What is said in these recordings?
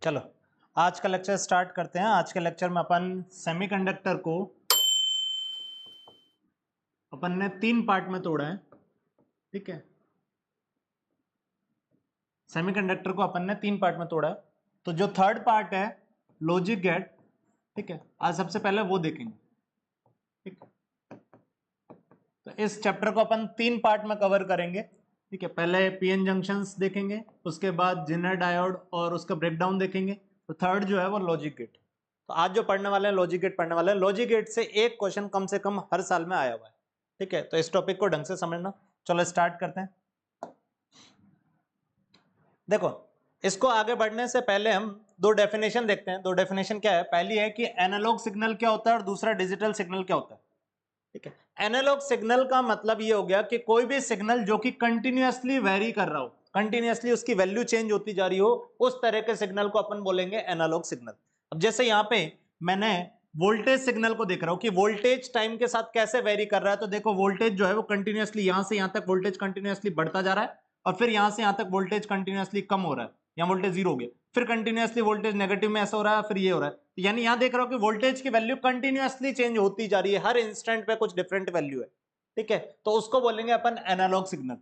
चलो आज का लेक्चर स्टार्ट करते हैं। आज के लेक्चर में अपन सेमीकंडक्टर को अपन ने 3 पार्ट में तोड़ा है। ठीक है, सेमीकंडक्टर को अपन ने 3 पार्ट में तोड़ा है। तो जो थर्ड पार्ट है लॉजिक गेट, ठीक है, आज सबसे पहले वो देखेंगे। ठीक है, तो इस चैप्टर को अपन 3 पार्ट में कवर करेंगे। ठीक है, पहले पीएन जंक्शंस देखेंगे, उसके बाद जिनर डायोड और उसका ब्रेकडाउन देखेंगे। तो थर्ड जो है वो लॉजिक गेट। तो आज जो पढ़ने वाले हैं लॉजिक गेट पढ़ने वाले हैं। लॉजिक गेट से एक क्वेश्चन कम से कम हर साल में आया हुआ है। ठीक है, तो इस टॉपिक को ढंग से समझना। चलो स्टार्ट करते हैं। देखो, इसको आगे बढ़ने से पहले हम दो डेफिनेशन देखते हैं। दो डेफिनेशन क्या है? पहली है कि एनालॉग सिग्नल क्या होता है और दूसरा डिजिटल सिग्नल क्या होता है। ठीक है, एनालॉग सिग्नल का मतलब ये हो गया कि कोई भी सिग्नल जो कि कंटिन्यूअसली वेरी कर रहा हो, कंटिन्यूअसली उसकी वैल्यू चेंज होती जा रही हो, उस तरह के सिग्नल को अपन बोलेंगे एनालॉग सिग्नल। अब जैसे यहां पे मैंने वोल्टेज सिग्नल को देख रहा हूं कि वोल्टेज टाइम के साथ कैसे वेरी कर रहा है। तो देखो, वोल्टेज जो है वो कंटिन्यूअसली यहां से यहां तक वोल्टेज कंटिन्यूअसली बढ़ता जा रहा है और फिर यहां से यहां तक वोल्टेज कंटिन्यूअसली कम हो रहा है, यहां वोल्टेज 0 हो गया, फिर कंटिन्यूअसली वोल्टेज नेगेटिव में ऐसा हो रहा है, फिर ये हो रहा है। तो यानी यहां देख रहा हूं कि वोल्टेज की वैल्यू कंटिन्यूअसली चेंज होती जा रही है, हर इंस्टेंट पे कुछ डिफरेंट वैल्यू है। ठीक है, तो उसको बोलेंगे अपन एनालॉग सिग्नल।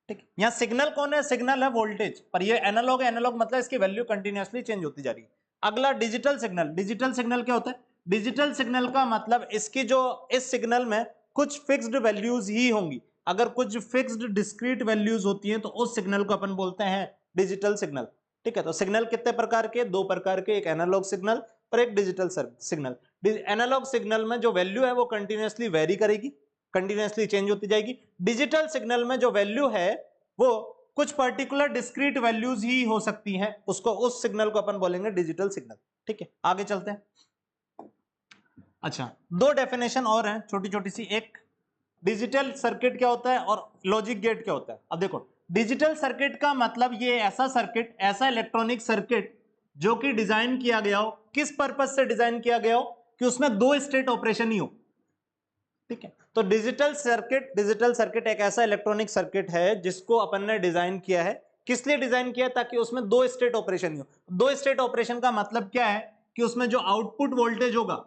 ठीक है, यहां सिग्नल कौन है? सिग्नल है वोल्टेज, पर ये एनालॉग है। एनालॉग मतलब इसकी वैल्यू कंटिन्यूअसली चेंज होती जा रही है। अगला डिजिटल सिग्नल। डिजिटल सिग्नल क्या होता है? डिजिटल सिग्नल का मतलब इसकी जो इस सिग्नल में कुछ फिक्स्ड वैल्यूज ही होंगी। अगर कुछ फिक्स्ड डिस्क्रीट वैल्यूज होती हैं तो उस सिग्नल को अपन बोलते हैं डिजिटल सिग्नल। ठीक है, तो सिग्नल कितने प्रकार के? 2 प्रकार के, एक एनालॉग सिग्नल और एक डिजिटल सिग्नल। एनालॉग सिग्नल में जो वैल्यू है वो कंटिन्यूअसली वेरी करेगी, कंटिन्यूअसली चेंज होती जाएगी। डिजिटल सिग्नल में जो वैल्यू है वो कुछ पर्टिकुलर डिस्क्रीट वैल्यूज ही हो सकती हैं, उसको उस सिग्नल को अपन बोलेंगे डिजिटल सिग्नल। ठीक है, आगे चलते हैं। अच्छा, 2 डेफिनेशन और हैं छोटी छोटी सी। एक डिजिटल सर्किट क्या होता है और लॉजिक गेट क्या होता है। अब देखो, डिजिटल सर्किट का मतलब ये ऐसा सर्किट, ऐसा इलेक्ट्रॉनिक सर्किट जो कि डिजाइन किया गया हो, किस पर्पज से डिजाइन किया गया हो कि उसमें 2 स्टेट ऑपरेशन ही हो। ठीक है, तो डिजिटल सर्किट एक ऐसा इलेक्ट्रॉनिक सर्किट है जिसको अपन ने डिजाइन किया है। किस लिए डिजाइन किया? ताकि उसमें 2 स्टेट ऑपरेशन ही हो। 2 स्टेट ऑपरेशन का मतलब क्या है कि उसमें जो आउटपुट वोल्टेज होगा,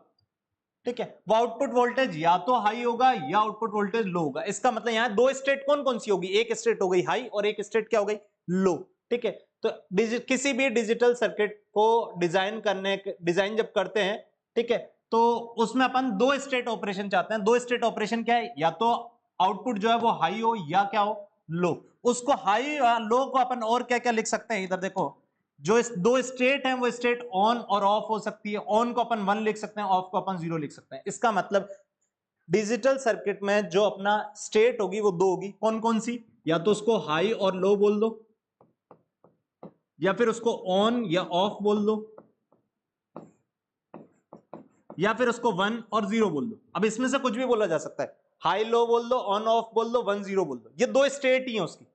ठीक है, वो आउटपुट वोल्टेज या तो हाई होगा या आउटपुट वोल्टेज लो होगा। इसका मतलब यहां 2 स्टेट कौन कौन सी होगी? एक स्टेट हो गई हाई और एक स्टेट क्या हो गई? लो। ठीक है, तो किसी भी डिजिटल सर्किट को डिजाइन जब करते हैं, ठीक है, तो उसमें अपन 2 स्टेट ऑपरेशन चाहते हैं। 2 स्टेट ऑपरेशन क्या है? या तो आउटपुट जो है वो हाई हो या क्या हो? लो। उसको हाई या लो को अपन और क्या क्या लिख सकते हैं? इधर देखो, जो इस 2 स्टेट हैं वो स्टेट ऑन और ऑफ हो सकती है। ऑन को अपन 1 लिख सकते हैं, ऑफ को अपन 0 लिख सकते हैं। इसका मतलब डिजिटल सर्किट में जो अपना स्टेट होगी वो 2 होगी। कौन कौन सी? या तो उसको हाई और लो बोल दो, या फिर उसको ऑन या ऑफ बोल दो, या फिर उसको 1 और 0 बोल दो। अब इसमें से कुछ भी बोला जा सकता है, हाई लो बोल दो, ऑन ऑफ बोल दो, 1 0 बोल दो। ये 2 स्टेट ही है उसकी।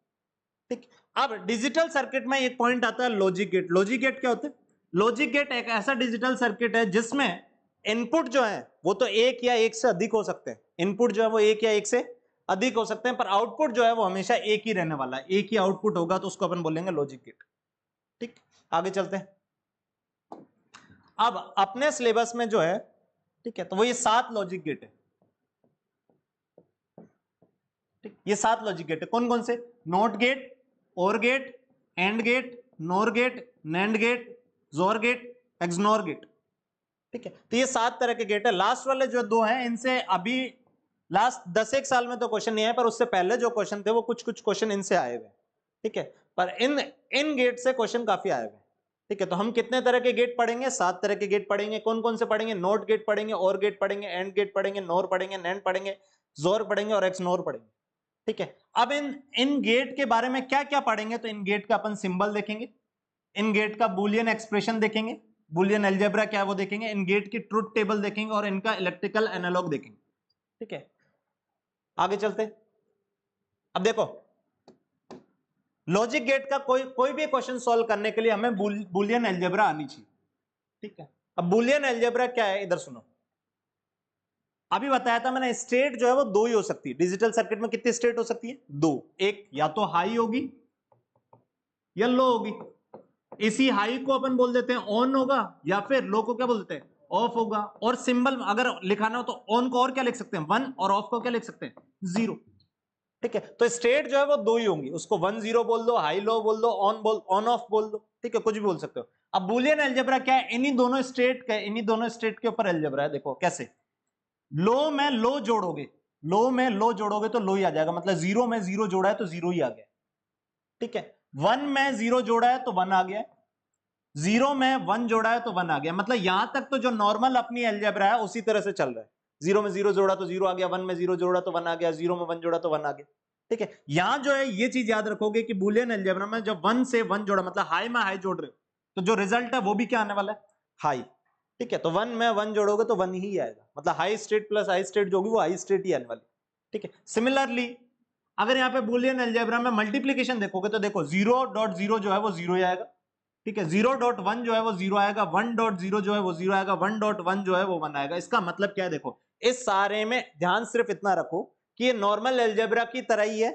ठीक, अब डिजिटल सर्किट में एक पॉइंट आता है लॉजिक गेट। लॉजिक गेट क्या होता है? लॉजिक गेट एक ऐसा डिजिटल सर्किट है जिसमें इनपुट जो है वो तो एक या एक से अधिक हो सकते हैं। इनपुट जो है वो एक या एक से अधिक हो सकते हैं, पर आउटपुट जो है वो हमेशा एक ही रहने वाला है। एक ही आउटपुट होगा, तो उसको अपन बोलेंगे लॉजिक गेट। ठीक, आगे चलते हैं। अब अपने सिलेबस में जो है, ठीक है, तो वो ये 7 लॉजिक गेट है। ठीक, ये 7 लॉजिक गेट है। कौन कौन से? NOT gate, OR gate, AND gate, NOR gate, NAND gate, XOR gate, XNOR gate. ठीक है, तो ये 7 तरह के गेट है। लास्ट वाले जो 2 हैं, इनसे अभी लास्ट 10 एक साल में तो क्वेश्चन नहीं आए, पर उससे पहले जो क्वेश्चन थे वो कुछ कुछ क्वेश्चन इनसे आए हुए। ठीक है, पर इन गेट से क्वेश्चन काफी आए हुए। ठीक है, तो हम कितने तरह के गेट पढ़ेंगे? 7 तरह के गेट पढ़ेंगे। कौन कौन से पढ़ेंगे? नोट गेट पढ़ेंगे, और गेट पढ़ेंगे, एंड गेट पढ़ेंगे, नोर पढ़ेंगे, नैंड पढ़ेंगे, जोर पढ़ेंगे और एक्सनोर पढ़ेंगे। ठीक है, अब इन गेट के बारे में क्या क्या पढ़ेंगे? तो इन गेट का अपन सिंबल देखेंगे, इन गेट का बुलियन एक्सप्रेशन देखेंगे, बुलियन अलजेब्रा क्या है वो देखेंगे, इन गेट की ट्रुथ टेबल देखेंगे और इनका इलेक्ट्रिकल एनालॉग देखेंगे। ठीक है, आगे चलते। अब देखो, लॉजिक गेट का कोई भी क्वेश्चन सॉल्व करने के लिए हमें बुलियन अलजेब्रा आनी चाहिए। ठीक है, अब बुलियन अलजेब्रा क्या है इधर सुनो। अभी बताया था मैंने, स्टेट जो है वो 2 ही हो सकती है। डिजिटल सर्किट में कितनी स्टेट हो सकती है? 2। एक या तो हाई होगी या लो होगी। इसी हाई को अपन बोल देते हैं ऑन होगा, या फिर लो को क्या बोल देते हैं, ऑफ होगा। और सिंबल अगर लिखाना हो तो ऑन को और क्या लिख सकते हैं, 1, और ऑफ को क्या लिख सकते हैं, 0। ठीक है, तो स्टेट जो है वो दो ही होंगी, उसको 1 0 बोल दो, हाई लो बोल दो, ऑन ऑफ बोल दो, ठीक है, कुछ भी बोल सकते हो। अब बुलियन अलजेब्रा क्या है, इन्हीं दोनों स्टेट के ऊपर अलजेब्रा है। देखो कैसे, लो में लो जोड़ोगे, लो में लो जोड़ोगे तो लो ही आ जाएगा, मतलब 0 में 0 जोड़ा है तो 0 ही आ गया। ठीक है, 1 में 0 जोड़ा है तो 1 आ गया, 0 में 1 जोड़ा है तो 1 आ गया। मतलब यहां तक तो जो नॉर्मल अपनी अलजेब्रा है उसी तरह से चल रहा है। 0 में 0 जोड़ा तो 0 आ गया, 1 में 0 जोड़ा तो 1 आ गया, 0 में 1 जोड़ा तो 1 आ गया। ठीक है, यहां जो है ये चीज याद रखोगे कि बुलियन अलजेब्रा में जब 1 से 1 जोड़ा, मतलब हाई में हाई जोड़ रहे हो, तो जो रिजल्ट है वो भी क्या आने वाला है, हाई। ठीक है, तो 1 में 1 जोड़ोगे तो 1 ही आएगा, मतलब high state plus high state जो होगी वो हाई स्टेट ही आने वाली। ठीक है, सिमिलरली अगर यहाँ पे बुलियन अलजेब्रा में मल्टीप्लीकेशन देखोगे तो देखो 0.0 जो है वो 0 ही आएगा। ठीक है, 0.1 जो है वो 0 आएगा, 1.0 जो है वो 0 आएगा, 1.1 जो है वो 1 आएगा। इसका मतलब क्या है, देखो इस सारे में ध्यान सिर्फ इतना रखो कि ये नॉर्मल अलजेब्रा की तरह ही है।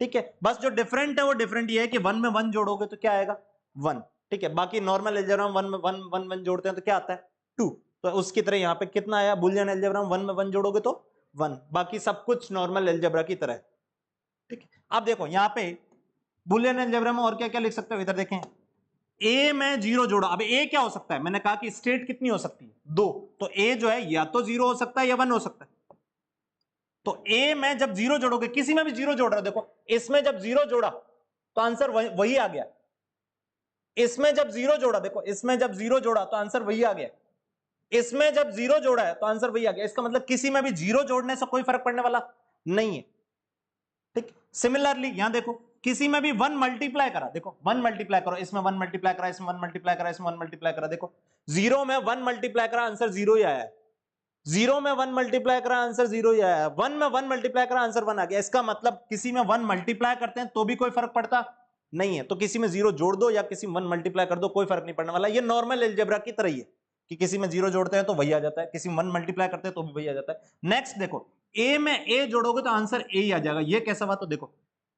ठीक है, बस जो डिफरेंट है वो डिफरेंट ये है कि 1 में 1 जोड़ोगे तो क्या आएगा, 1। ठीक है, बाकी नॉर्मल अलजेब्रा में 1 में 1 जोड़ते हैं तो क्या आता है, 2। तो उसकी तरह यहाँ पे कितना आया, बुलियन अलजेब्रा में 1 में 1 जोड़ोगे तो 1, बाकी सब कुछ नॉर्मल अलजेब्रा की तरह है। ठीक है, अब देखो यहाँ पे बुलियन अलजेब्रा में और क्या क्या लिख सकते हो, इधर देखें, ए में 0 जोड़ा। अब ए क्या हो सकता है, मैंने कहा कि स्टेट कितनी हो सकती है, 2, तो ए जो है या तो 0 हो सकता है या 1 हो सकता है। तो ए में जब 0 जोड़ोगे, किसी में भी 0 जोड़ रहे हो, देखो इसमें जब 0 जोड़ा तो आंसर वही आ गया, इसमें जब 0 जोड़ा, देखो इसमें जब 0 जोड़ा तो आंसर वही आ गया, इसमें जब 0 जोड़ा है तो आंसर वही आ गया। इसका मतलब किसी में भी 0 जोड़ने से कोई फर्क पड़ने वाला नहीं है। ठीक, सिमिलरली यहां देखो, किसी में भी 1 मल्टीप्लाई करा, देखो 1 मल्टीप्लाई करो, इसमें 1 मल्टीप्लाई करा, इसमें 1 मल्टीप्लाई करा, इसमें 1 मल्टीप्लाई करा, देखो 0 में 1 मल्टीप्लाई करा, आंसर 0 ही आया है, 0 में 1 मल्टीप्लाई करा, आंसर 0 ही आया है, 1 में 1 मल्टीप्लाई करा, आंसर 1 आ गया। इसका मतलब किसी में 1 मल्टीप्लाई करते हैं तो भी कोई फर्क पड़ता नहीं है, तो किसी में 0 जोड़ दो या किसी में 1 मल्टीप्लाई कर दो, कोई फर्क नहीं पड़ने वाला। ये नॉर्मल अलजेब्रा की तरह ही है कि किसी में 0 जोड़ते हैं तो वही आ जाता है, किसी में 1 मल्टीप्लाई करते हैं तो भी वही आ जाता है। नेक्स्ट देखो, ए में ए जोड़ोगे तो आंसर ए ही आ जाएगा, ये कैसा बात, तो देखो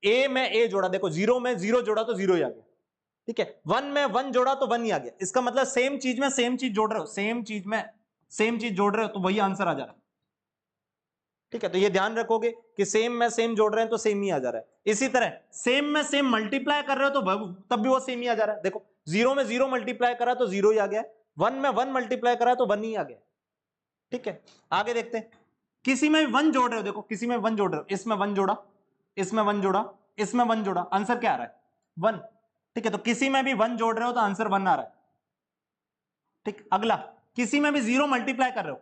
ए में ए जोड़ा, देखो 0 में 0 जोड़ा तो 0 ही आ गया। ठीक है, 1 में 1 जोड़ा तो 1 ही आ गया। इसका मतलब सेम चीज में सेम चीज जोड़ रहे हो, सेम चीज में सेम चीज जोड़ रहे हो तो वही आंसर आ जा रहा है। ठीक है, तो ये ध्यान रखोगे कि सेम में सेम जोड़ रहे हैं तो सेम ही आ जा रहा है। इसी तरह सेम में सेम मल्टीप्लाई कर रहे हो तो तब भी वो सेम ही आ जा रहा है। देखो 0 में 0 मल्टीप्लाई करा तो 0 ही आ गया, 1 में 1 मल्टीप्लाई करा तो 1 ही आ गया। ठीक है, आगे देखते हैं, किसी में 1 जोड़ रहे हो, देखो किसी में 1 जोड़ रहे हो, इसमें 1 जोड़ा, इसमें 1 जोड़ा, इसमें 1 जोड़ा, आंसर क्या आ रहा है, 1। ठीक है, तो किसी में भी 1 जोड़ रहे हो तो आंसर 1 आ रहा है। ठीक, अगला, किसी में भी 0 मल्टीप्लाई कर रहे हो,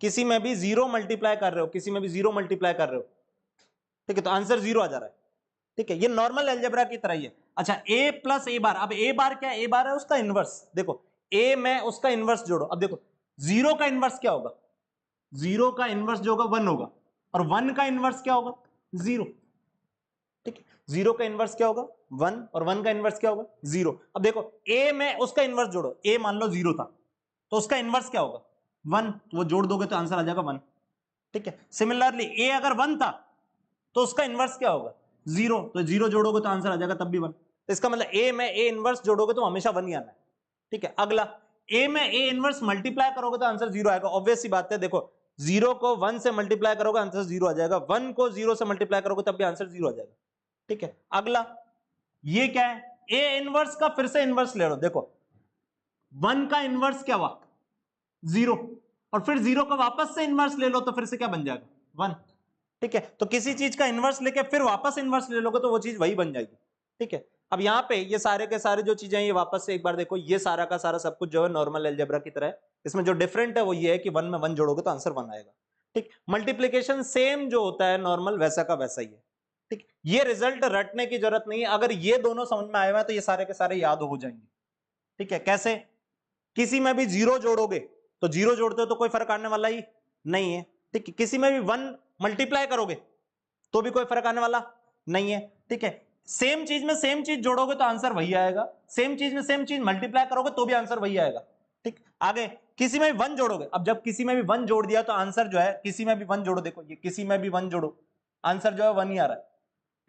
किसी में भी 0 मल्टीप्लाई कर रहे हो, किसी में भी 0 मल्टीप्लाई कर रहे हो, ठीक है, तो आंसर 0 आ जा रहा है। ठीक है, ये नॉर्मल अलजेब्रा की तरह ही है। अच्छा, a प्लस ए बार, अब a बार क्या है, a बार है उसका इनवर्स, देखो a में उसका इनवर्स जोड़ो। अब देखो 0 का इनवर्स क्या होगा, 0 का इनवर्स जो होगा 1 होगा, और 1 का इनवर्स क्या होगा, 0। ठीक है, 0 का इनवर्स क्या होगा, 1, और 1 का इनवर्स क्या होगा, 0। अब देखो a में उसका इनवर्स जोड़ो, a मान लो 0 था तो उसका इनवर्स क्या होगा, 1, तो वो जोड़ दोगे तो आंसर आ जाएगा 1। ठीक है, सिमिलरली a अगर 1 था तो उसका इनवर्स क्या होगा, 0, तो 0 जोड़ोगे तो आंसर आ जाएगा तब भी 1। तो इसका मतलब a में a इनवर्स जोड़ोगे तो हमेशा 1 ही आना है। ठीक है, अगला, a में a इनवर्स मल्टीप्लाई करोगे तो आंसर 0 आएगा, ऑब्वियस सी बात है। देखो 0 को 1 से मल्टीप्लाई करोगे आंसर 0 आ जाएगा, 1 को 0 से मल्टीप्लाई करोगे तब भी आंसर 0 आ जाएगा। ठीक है, अगला, ये क्या है, a इनवर्स का फिर से इनवर्स ले लो, देखो 1 का इनवर्स क्या हुआ, 0, और फिर 0 का वापस से इनवर्स ले लो तो फिर से क्या बन जाएगा, 1। ठीक है, तो किसी चीज का इनवर्स लेके फिर वापस इनवर्स ले लोगे तो वो चीज वही बन जाएगी। ठीक है, अब यहाँ पे ये सारे के सारे जो चीजें ये वापस से एक बार देखो, ये सारा का सारा सब कुछ जो है नॉर्मल अलजेब्रा की तरह है। इसमें जो डिफरेंट है वो ये है कि 1 में 1 जोड़ोगे तो आंसर 1 आएगा। ठीक, मल्टीप्लीकेशन सेम जो होता है नॉर्मल वैसा का वैसा ही है। ठीक, ये रिजल्ट रटने की जरूरत नहीं है, अगर ये दोनों समझ में आए हुए हैं तो ये सारे के सारे याद हो जाएंगे। ठीक है, कैसे, किसी में भी 0 जोड़ोगे तो 0 जोड़ते हो तो कोई फर्क आने वाला ही नहीं है। ठीक है, किसी में भी 1 मल्टीप्लाई करोगे तो भी कोई फर्क आने वाला नहीं है। ठीक है, सेम चीज में सेम चीज जोड़ोगे तो आंसर वही आएगा, सेम चीज में सेम चीज मल्टीप्लाई करोगे तो भी आंसर वही आएगा। ठीक, आगे, किसी में भी 1 जोड़ोगे, अब जब किसी में भी 1 जोड़ दिया तो आंसर जो है, किसी में भी 1 जोड़ो, देखो ये किसी में भी 1 जोड़ो, आंसर जो है 1 ही आ रहा है।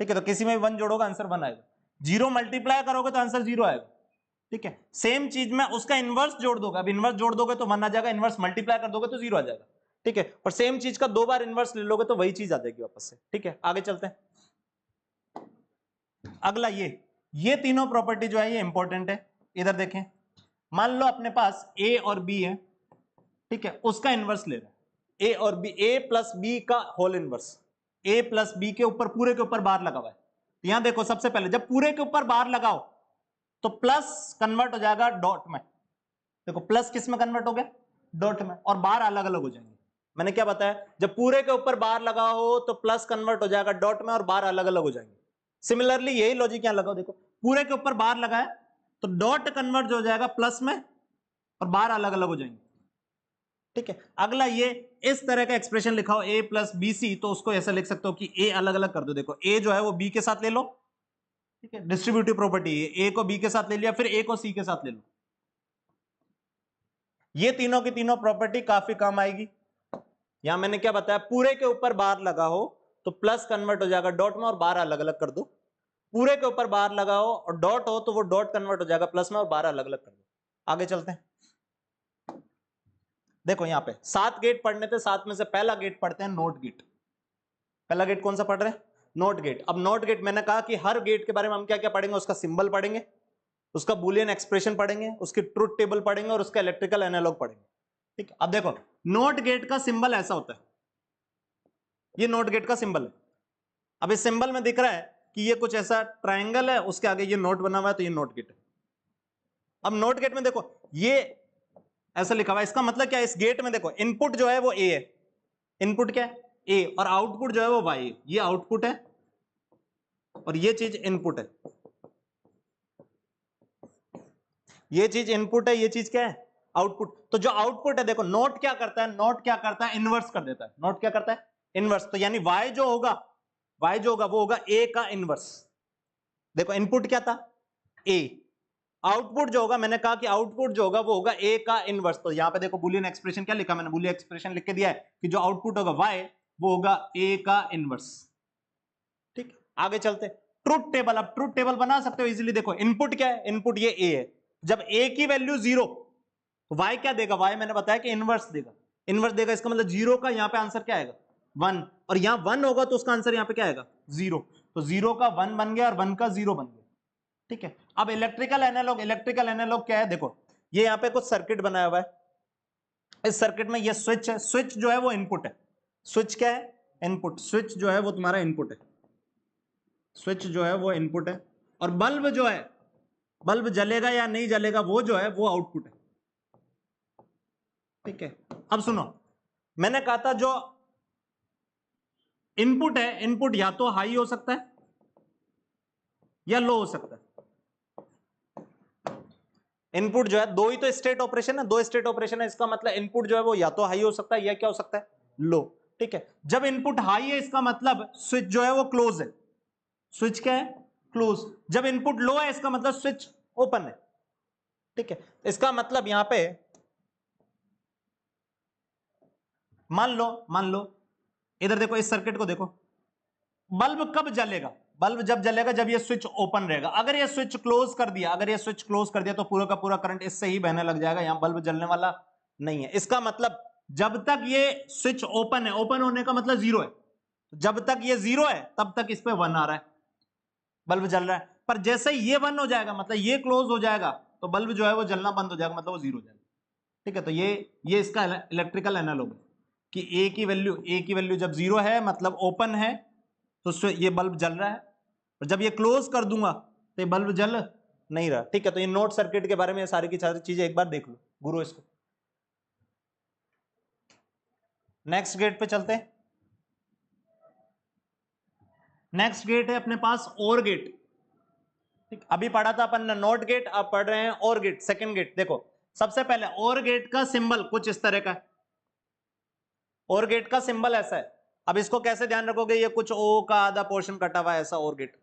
ठीक है, तो किसी में भी 1 जोड़ोगे आंसर 1 आएगा, 0 मल्टीप्लाई करोगे तो आंसर 0 आएगा। ठीक है, सेम चीज में उसका इनवर्स जोड़ दोगे, अब इनवर्स जोड़ दोगे तो 1 आ जाएगा, इनवर्स मल्टीप्लाई कर दोगे तो 0 आ जाएगा। ठीक है, और सेम चीज का 2 बार इनवर्स ले लोगे तो वही चीज आ जाएगी वापस से। ठीक है, आगे चलते हैं। अगला ये तीनों प्रॉपर्टी जो है ये इंपॉर्टेंट है। इधर देखें, मान लो अपने पास ए और बी है, ठीक है, उसका इनवर्स ले रहे हैं, ए और बी, ए प्लस बी का होल इनवर्स, ए प्लस बी के ऊपर पूरे के ऊपर बार लगा हुआ है। तो यहां देखो, सबसे पहले जब पूरे के ऊपर बार लगाओ तो प्लस कन्वर्ट हो जाएगा डॉट में। देखो प्लस किस में कन्वर्ट हो गया, डॉट में, और बार अलग अलग हो जाएंगे। मैंने क्या बताया, जब पूरे के ऊपर बार लगाओ तो प्लस कन्वर्ट हो जाएगा डॉट में और बार अलग अलग हो जाएंगे। सिमिलरली यही लॉजिक यहां लगाओ, देखो पूरे के ऊपर बार लगाए तो डॉट कन्वर्ट हो जाएगा प्लस में और बार अलग अलग हो जाएंगे। ठीक है, अगला ये इस तरह का एक्सप्रेशन लिखा हो ए प्लस बी सी, तो उसको ऐसा लिख सकते हो कि ए अलग अलग कर दो। देखो ए जो है वो बी के साथ ले लो, ठीक है, डिस्ट्रीब्यूटिव प्रॉपर्टी है, ए को बी के साथ ले लिया, फिर ए को सी के साथ ले लो। ये तीनों की तीनों प्रॉपर्टी काफी काम आएगी। यहां मैंने क्या बताया, पूरे के ऊपर बार लगा हो तो प्लस कन्वर्ट हो जाएगा डॉट में और बार अलग अलग कर दो, पूरे के ऊपर बार लगाओ और डॉट हो तो वो डॉट कन्वर्ट हो जाएगा प्लस में और बार अलग अलग कर दो। आगे चलते हैं। देखो यहां पे 7 गेट पढ़ने थे, 7 में से पहला गेट पढ़ते हैं नोट गेट। पहला गेट कौन सा पढ़ रहे हैं, नोट गेट। अब नोट गेट मैंने कहा कि हर गेट के बारे में हम क्या क्या पढ़ेंगे, उसका सिंबल पढ़ेंगे, उसका बुलियन एक्सप्रेशन पढ़ेंगे, उसकी ट्रुथ टेबल पढ़ेंगे और उसका इलेक्ट्रिकल एनालॉग पढ़ेंगे। ठीक है, अब देखो नोट गेट का सिंबल ऐसा होता है, ये नोट गेट का सिंबल है। अब इस सिंबल में दिख रहा है कि ये कुछ ऐसा ट्रायंगल है, उसके आगे ये नोट बना हुआ है, तो ये नोट गेट है। अब नोट गेट में देखो ये ऐसा लिखा हुआ है, इसका मतलब क्या है, इस गेट में देखो इनपुट जो है वो ए है, इनपुट क्या है ए, और आउटपुट जो है वो वाई है। ये आउटपुट है और ये चीज इनपुट है, ये चीज इनपुट है, ये चीज क्या है आउटपुट। तो जो आउटपुट है देखो, नोट क्या करता है, नोट क्या करता है, इनवर्स कर देता है। नोट क्या करता है, इनवर्स। तो यानी वाई जो होगा, वाई जो होगा वो होगा ए का इनवर्स। देखो इनपुट क्या था ए, आउटपुट जो होगा, मैंने कहा कि आउटपुट जो होगा वो होगा ए का इनवर्स। तो यहां पे देखो बुलियन एक्सप्रेशन क्या लिखा मैंने, बुलियन एक्सप्रेशन लिख के दिया है कि जो आउटपुट होगा वाई वो होगा ए का इनवर्स। ठीक, आगे चलते ट्रुथ टेबल। अब ट्रुथ टेबल बना सकते हो इजीली। देखो इनपुट क्या है, इनपुट ये ए है, जब ए की वैल्यू 0 तो वाई क्या देगा, वाई मैंने बताया कि इनवर्स देगा, इनवर्स देगा, इसका मतलब 0 का यहां पे आंसर क्या आएगा 1, और यहां 1 होगा तो उसका आंसर यहां पे क्या आएगा 0। तो 0 का 1 बन गया और 1 का 0 बन गया। ठीक है, अब इलेक्ट्रिकल एनालॉग, इलेक्ट्रिकल एनालॉग क्या है, देखो ये यहां पे कुछ सर्किट बनाया हुआ है, इस सर्किट में ये स्विच है, स्विच जो है वो इनपुट है, स्विच क्या है इनपुट, स्विच जो है वो तुम्हारा इनपुट है, स्विच जो है वो इनपुट है, और बल्ब जो है, बल्ब जलेगा या नहीं जलेगा वो जो है वो आउटपुट है। ठीक है, अब सुनो, मैंने कहा था जो इनपुट है, इनपुट या तो हाई हो सकता है या लो हो सकता है। इनपुट जो है, दो ही तो स्टेट ऑपरेशन है, दो स्टेट ऑपरेशन है, इसका मतलब इनपुट जो है वो या तो हाई हो सकता है या क्या हो सकता है लो। ठीक है, जब इनपुट हाई है इसका मतलब स्विच जो है वो क्लोज है, स्विच क्या है क्लोज। जब इनपुट लो है इसका मतलब स्विच ओपन है। ठीक है, इसका मतलब यहां पे मान लो इधर देखो, इस सर्किट को देखो, बल्ब कब जलेगा, बल्ब जब जलेगा जब ये स्विच ओपन रहेगा। अगर ये स्विच क्लोज कर दिया, अगर ये स्विच क्लोज कर दिया तो पूरा का पूरा करंट इससे ही बहने लग जाएगा, यहां बल्ब जलने वाला नहीं है। इसका मतलब जब तक ये स्विच ओपन है, ओपन होने का मतलब 0 है, जब तक ये 0 है तब तक इस पे 1 आ रहा है, बल्ब जल रहा है। पर जैसे ही ये 1 हो जाएगा मतलब ये क्लोज हो जाएगा तो बल्ब जो है वो जलना बंद हो जाएगा, मतलब वो 0 हो जाएगा। ठीक है, तो ये इसका इलेक्ट्रिकल एनालॉग है कि ए की वैल्यू जब 0 है मतलब ओपन है तो ये बल्ब जल रहा है, और जब ये क्लोज कर दूंगा तो ये बल्ब जल नहीं रहा। ठीक है, तो ये नोट सर्किट के बारे में सारी की सारी चीजें एक बार देख लो गुरु इसको। नेक्स्ट गेट पे चलते हैं। नेक्स्ट गेट है अपने पास और गेट। ठीक, अभी पढ़ा था अपन ने नोट गेट, अब पढ़ रहे हैं और गेट, सेकंड गेट। देखो सबसे पहले और गेट का सिंबल कुछ इस तरह का है, और गेट का सिंबल ऐसा है। अब इसको कैसे ध्यान रखोगे, ये कुछ ओ का आधा पोर्शन कटा हुआ है ऐसा और गेट।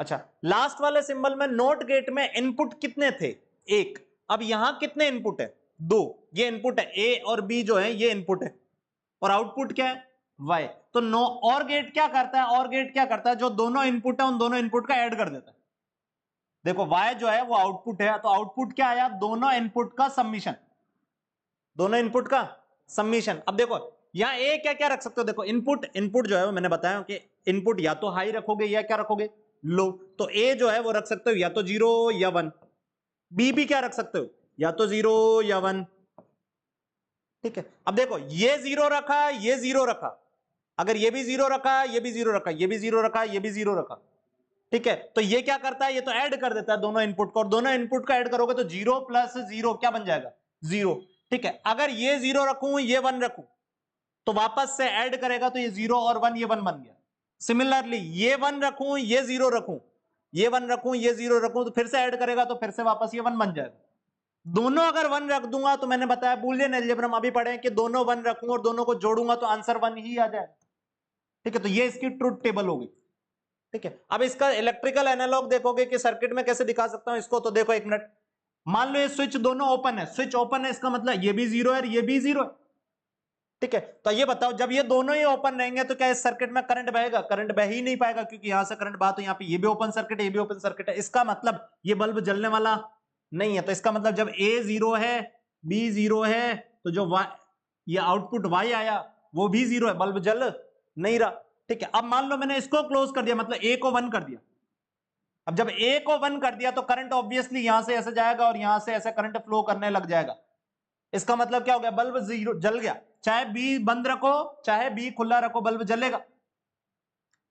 अच्छा, लास्ट वाले सिंबल में नोट गेट में इनपुट कितने थे 1, अब यहां कितने इनपुट है 2, ये इनपुट है ए और बी जो है ये इनपुट है, और आउटपुट क्या है वाई। तो नो और गेट क्या करता है, और गेट क्या करता है, जो दोनों इनपुट है उन दोनों इनपुट का ऐड कर देता है। देखो y जो है वो आउटपुट है, तो आउटपुट क्या आया, दोनों इनपुट का सबमिशन, दोनों इनपुट का सबमिशन। अब देखो यहां ए क्या क्या रख सकते हो, देखो इनपुट, इनपुट जो है वो मैंने बताया कि इनपुट या तो हाई रखोगे या क्या रखोगे, लो। तो ए जो है वो रख सकते हो या तो 0 या 1, बी भी क्या रख सकते हो, या तो 0 या 1, ठीक है। अब देखो ये 0 रखा, ये 0 रखा, अगर ये भी 0 रखा, ये भी 0 रखा, ये भी 0 रखा, ये भी 0 रखा, ठीक है, तो ये क्या करता है, ये तो ऐड कर देता है दोनों इनपुट को, और दोनों इनपुट का ऐड करोगे तो 0 प्लस 0 क्या बन जाएगा, 0, ठीक है। अगर ये 0 रखूं, ये 1 रखूं, तो वापस से ऐड करेगा तो ये 0 और 1, ये 1 बन गया। सिमिलरली ये 1 रखूं, ये 0 रखूं, ये 1 रखूं, ये 0 रखूं, तो फिर से ऐड करेगा तो फिर से वापस ये 1 बन जाएगा। दोनों अगर 1 रख दूंगा तो मैंने बताया बूलियन अलजेब्रा हम अभी पढ़े कि दोनों 1 रखूंगा और दोनों को जोड़ूंगा तो आंसर 1 ही आ जाए, ठीक है। तो ये इसकी ट्रुथ टेबल होगी, ठीक है। अब इसका इलेक्ट्रिकल एनालॉग देखोगे कि सर्किट में कैसे दिखा सकता हूं इसको, तो देखो एक मिनट, मान लो ये स्विच दोनों ओपन है, स्विच ओपन है, इसका मतलब ये भी 0 है, ये भी 0 है, ठीक है। तो ये बताओ जब ये दोनों ही ओपन रहेंगे तो क्या इस सर्किट में करंट बहेगा, करंट बह ही नहीं पाएगा, क्योंकि यहां से करंट बहा तो यहाँ पे ये भी ओपन सर्किट है, ये भी ओपन सर्किट है, इसका मतलब ये बल्ब जलने वाला नहीं है। तो इसका मतलब जब A 0 है, B 0 है, तो जो ये आउटपुट Y आया वो भी 0 है, बल्ब जल नहीं रहा, ठीक है। अब मान लो मैंने इसको क्लोज कर दिया, मतलब A को 1 कर दिया। अब जब A को 1 कर दिया तो करंट ऑब्वियसली यहां से ऐसे जाएगा और यहां से ऐसे करंट फ्लो करने लग जाएगा। इसका मतलब क्या हो गया, बल्ब 0 जल गया, चाहे बी बंद रखो चाहे बी खुला रखो बल्ब जलेगा,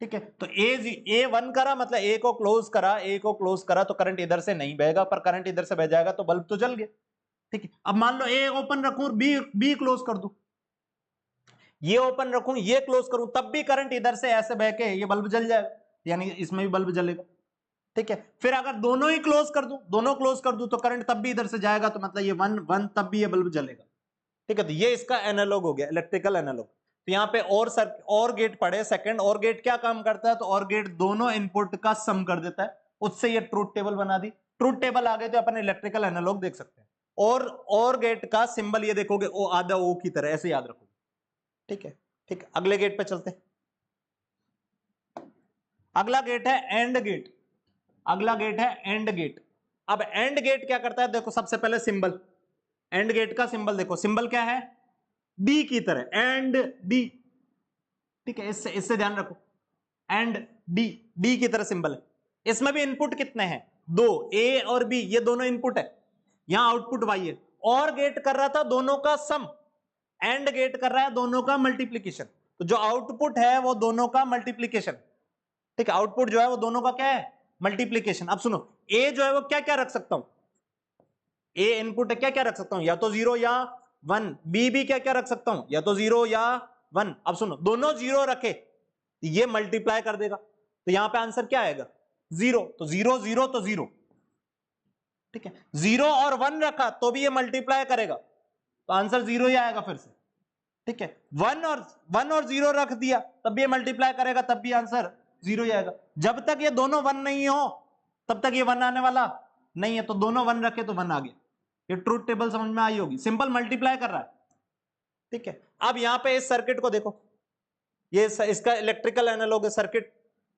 ठीक है। तो ए 1 करा मतलब ए को क्लोज करा, ए को क्लोज करा तो करंट इधर से नहीं बहेगा, पर करंट इधर से बह जाएगा तो बल्ब तो जल गया, ठीक है। अब मान लो ए ओपन रखूं, बी क्लोज कर दूं, ये ओपन रखूं, ये क्लोज करूं, तब भी करंट इधर से ऐसे बह के ये बल्ब जल जाएगा, यानी इसमें भी बल्ब जलेगा, ठीक है। फिर अगर दोनों ही क्लोज कर दूं, दोनों क्लोज कर दूं तो करंट तब भी इधर से जाएगा, तो मतलब ये 1 तब भी ये बल्ब जलेगा, ठीक है। तो ये इसका एनालॉग हो गया, इलेक्ट्रिकल एनालॉग। तो यहाँ पे और गेट पढ़े सेकंड, और गेट क्या काम करता है, तो और गेट दोनों इनपुट का सम कर देता है, उससे ये ट्रूथ टेबल बना दी। ट्रूथ टेबल आ गए तो अपन इलेक्ट्रिकल एनालॉग देख सकते हैं। और गेट का सिंबल ये देखोगे ओ आधा ओ की तरह, ऐसे याद रखोगे, ठीक है, ठीक है। अगले गेट पे चलते हैं। अगला गेट है एंड गेट, अगला गेट है एंड गेट। अब एंड गेट क्या करता है, देखो सबसे पहले सिंबल, एंड गेट का सिंबल देखो, सिंबल क्या है, डी की तरह, एंड डी, ठीक है, इससे ध्यान रखो, एंड डी, डी की तरह सिंबल है। इसमें भी इनपुट कितने हैं, 2, ए और बी, ये दोनों इनपुट है, यहां आउटपुट वाई है। और गेट कर रहा था दोनों का सम, एंड गेट कर रहा है दोनों का मल्टीप्लीकेशन, तो जो आउटपुट है वो दोनों का मल्टीप्लीकेशन, ठीक है। आउटपुट जो है वो दोनों का क्या है, मल्टीप्लीकेशन। अब सुनो, ए जो है वो क्या क्या रख सकता हूं, ए इनपुट है, क्या क्या रख सकता हूं, या तो 0 या 1, बी भी क्या क्या रख सकता हूं, या तो 0 या 1। अब सुनो, दोनों 0 रखे ये मल्टीप्लाई कर देगा, तो यहां पे आंसर क्या आएगा, 0, तो 0 0 तो 0, ठीक है। 0 और 1 रखा तो भी ये मल्टीप्लाई करेगा, तो आंसर 0 ही आएगा फिर से, ठीक है। 1 और 0 रख दिया तब भी ये मल्टीप्लाई करेगा, तब भी आंसर 0 ही आएगा। जब तक ये दोनों 1 नहीं हो तब तक ये 1 आने वाला नहीं है, तो दोनों 1 रखे तो 1 आ गया। ये ट्रूथ टेबल समझ में आई होगी, सिंपल मल्टीप्लाई कर रहा है, ठीक है। अब यहां पे इस सर्किट को देखो, ये इसका इलेक्ट्रिकल एनालॉग है सर्किट,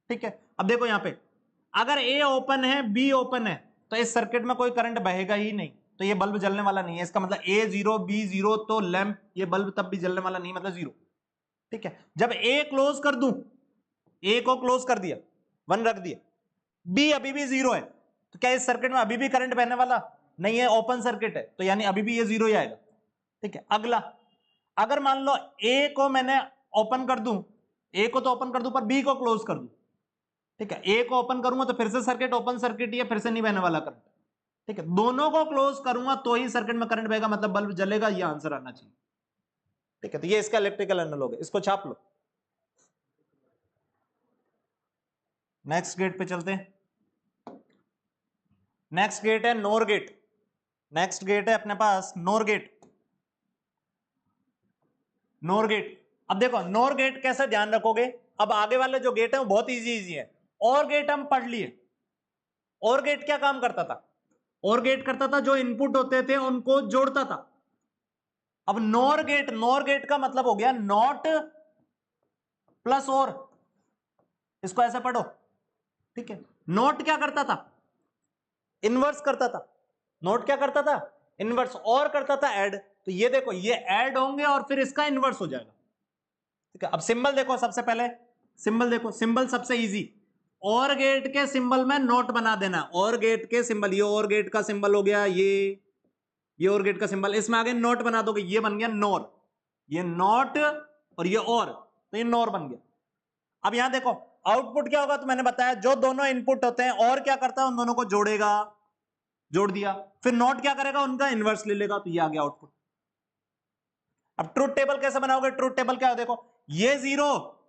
ठीक है। अब देखो यहां पे अगर ए ओपन है बी ओपन है तो इस सर्किट में कोई करंट बहेगा ही नहीं, तो ये बल्ब जलने वाला नहीं है। इसका मतलब ए 0 बी 0, तो लैंप ये बल्ब तब भी जलने वाला नहीं, मतलब 0, ठीक है। जब ए क्लोज कर दूं, ए को क्लोज कर दिया, 1 रख दिया, बी अभी भी 0 है, तो क्या इस सर्किट में अभी भी करंट बहने वाला नहीं है, ओपन सर्किट है, तो यानी अभी भी ये 0 ही आएगा, ठीक है। अगला, अगर मान लो ए को मैंने ओपन कर दूं, ए को तो ओपन कर दूं पर बी को क्लोज कर दूं, ठीक है। ए को ओपन करूंगा तो फिर से सर्किट ओपन सर्किट ही है, फिर से नहीं बहने वाला करंट, ठीक है। दोनों को क्लोज करूंगा तो ही सर्किट में करंट बहेगा, मतलब बल्ब जलेगा, ये आंसर आना चाहिए, ठीक है। तो ये इसका इलेक्ट्रिकल एनालॉग है, इसको छाप लो। नेक्स्ट गेट पे चलते हैं। नेक्स्ट गेट है नोर गेट, नेक्स्ट गेट है अपने पास नोर गेट, नोर गेट। अब देखो नोर गेट कैसे ध्यान रखोगे, अब आगे वाले जो गेट है वो बहुत इजी है। और गेट हम पढ़ लिए, और गेट क्या काम करता था, और गेट करता था जो इनपुट होते थे उनको जोड़ता था। अब नोर गेट, नोर गेट का मतलब हो गया नॉट प्लस और, इसको ऐसे पढ़ो, ठीक है। नॉट क्या करता था, इनवर्स करता था, नोट क्या करता था, इनवर्स, और करता था ऐड। तो ये देखो ये ऐड होंगे और फिर इसका इनवर्स हो जाएगा, ठीक है। अब सिंबल देखो, सबसे पहले सिंबल देखो, सिंबल सबसे इजी, और गेट के सिंबल में नोट बना देना, और गेट के सिंबल, ये और गेट का सिंबल हो गया, ये और गेट का सिंबल, इसमें आगे नोट बना दोगे, ये बन गया नोर, ये नॉट और ये और, तो ये नोर बन गया। अब यहां देखो आउटपुट क्या होगा, तो मैंने बताया जो दोनों इनपुट होते हैं और क्या करता है, उन दोनों को जोड़ेगा, जोड़ दिया, फिर नोट क्या करेगा, उनका इनवर्स ले लेगा, तो ये आ गया आउटपुट। अब ट्रूथ टेबल कैसे बनाओगे, ट्रूथ टेबल क्या है, देखो ये जीरो,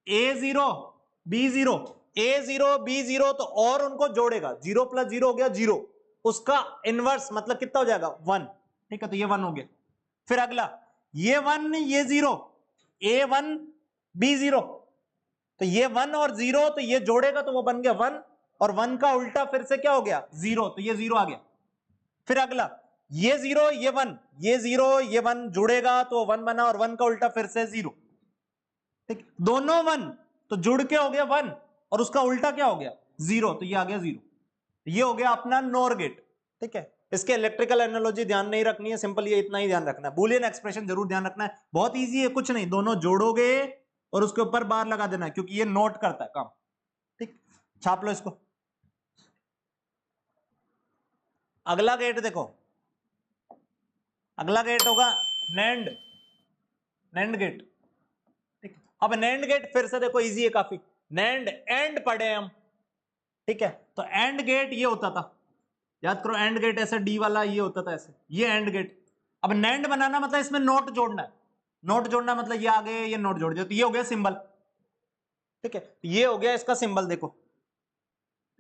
ए जीरो, बी जीरो, ए जीरो, बी जीरो, तो और उनको जोड़ेगा, जीरो प्लस जीरो हो गया जीरो, उसका इनवर्स मतलब कितना हो जाएगा, वन, ठीक है, तो ये वन हो गया। फिर अगला ये वन, ये जीरो, ए वन, बी जीरो, तो ये वन और जीरो, तो ये जोड़ेगा तो वो बन गया वन, और वन का उल्टा फिर से क्या हो गया, जीरो, तो ये जीरो आ गया। फिर अगला ये जीरो, ये वन, ये जीरो, ये वन जुड़ेगा तो वन बना, और वन का उल्टा फिर से जीरो, ठीक, दोनों वन, तो जुड़ के हो गया वन, और उसका उल्टा क्या हो गया, जीरो, तो ये आ गया जीरो। ये हो गया अपना नोर गेट, ठीक है। इसके इलेक्ट्रिकल एनालॉजी ध्यान नहीं रखनी है, सिंपल ये इतना ही ध्यान रखना है, बूलियन एक्सप्रेशन जरूर ध्यान रखना है, बहुत इजी है, कुछ नहीं, दोनों जोड़ोगे और उसके ऊपर बार लगा देना है, क्योंकि ये नोट करता है काम, ठीक, छाप लो इसको। अगला गेट देखो, अगला गेट होगा नैंड, नैंड गेट, ठीक है। अब नैंड गेट फिर से देखो इजी है काफी, नैंड एंड पढ़े हम, ठीक है, तो एंड गेट ये होता था, याद करो, एंड गेट ऐसे डी वाला ये होता था ऐसे, ये एंड गेट। अब नैंड बनाना मतलब इसमें नोट जोड़ना है, नोट जोड़ना मतलब ये आगे ये नोट जोड़ दिया, तो ये हो गया सिंबल, ठीक है, ये हो गया इसका सिंबल, देखो,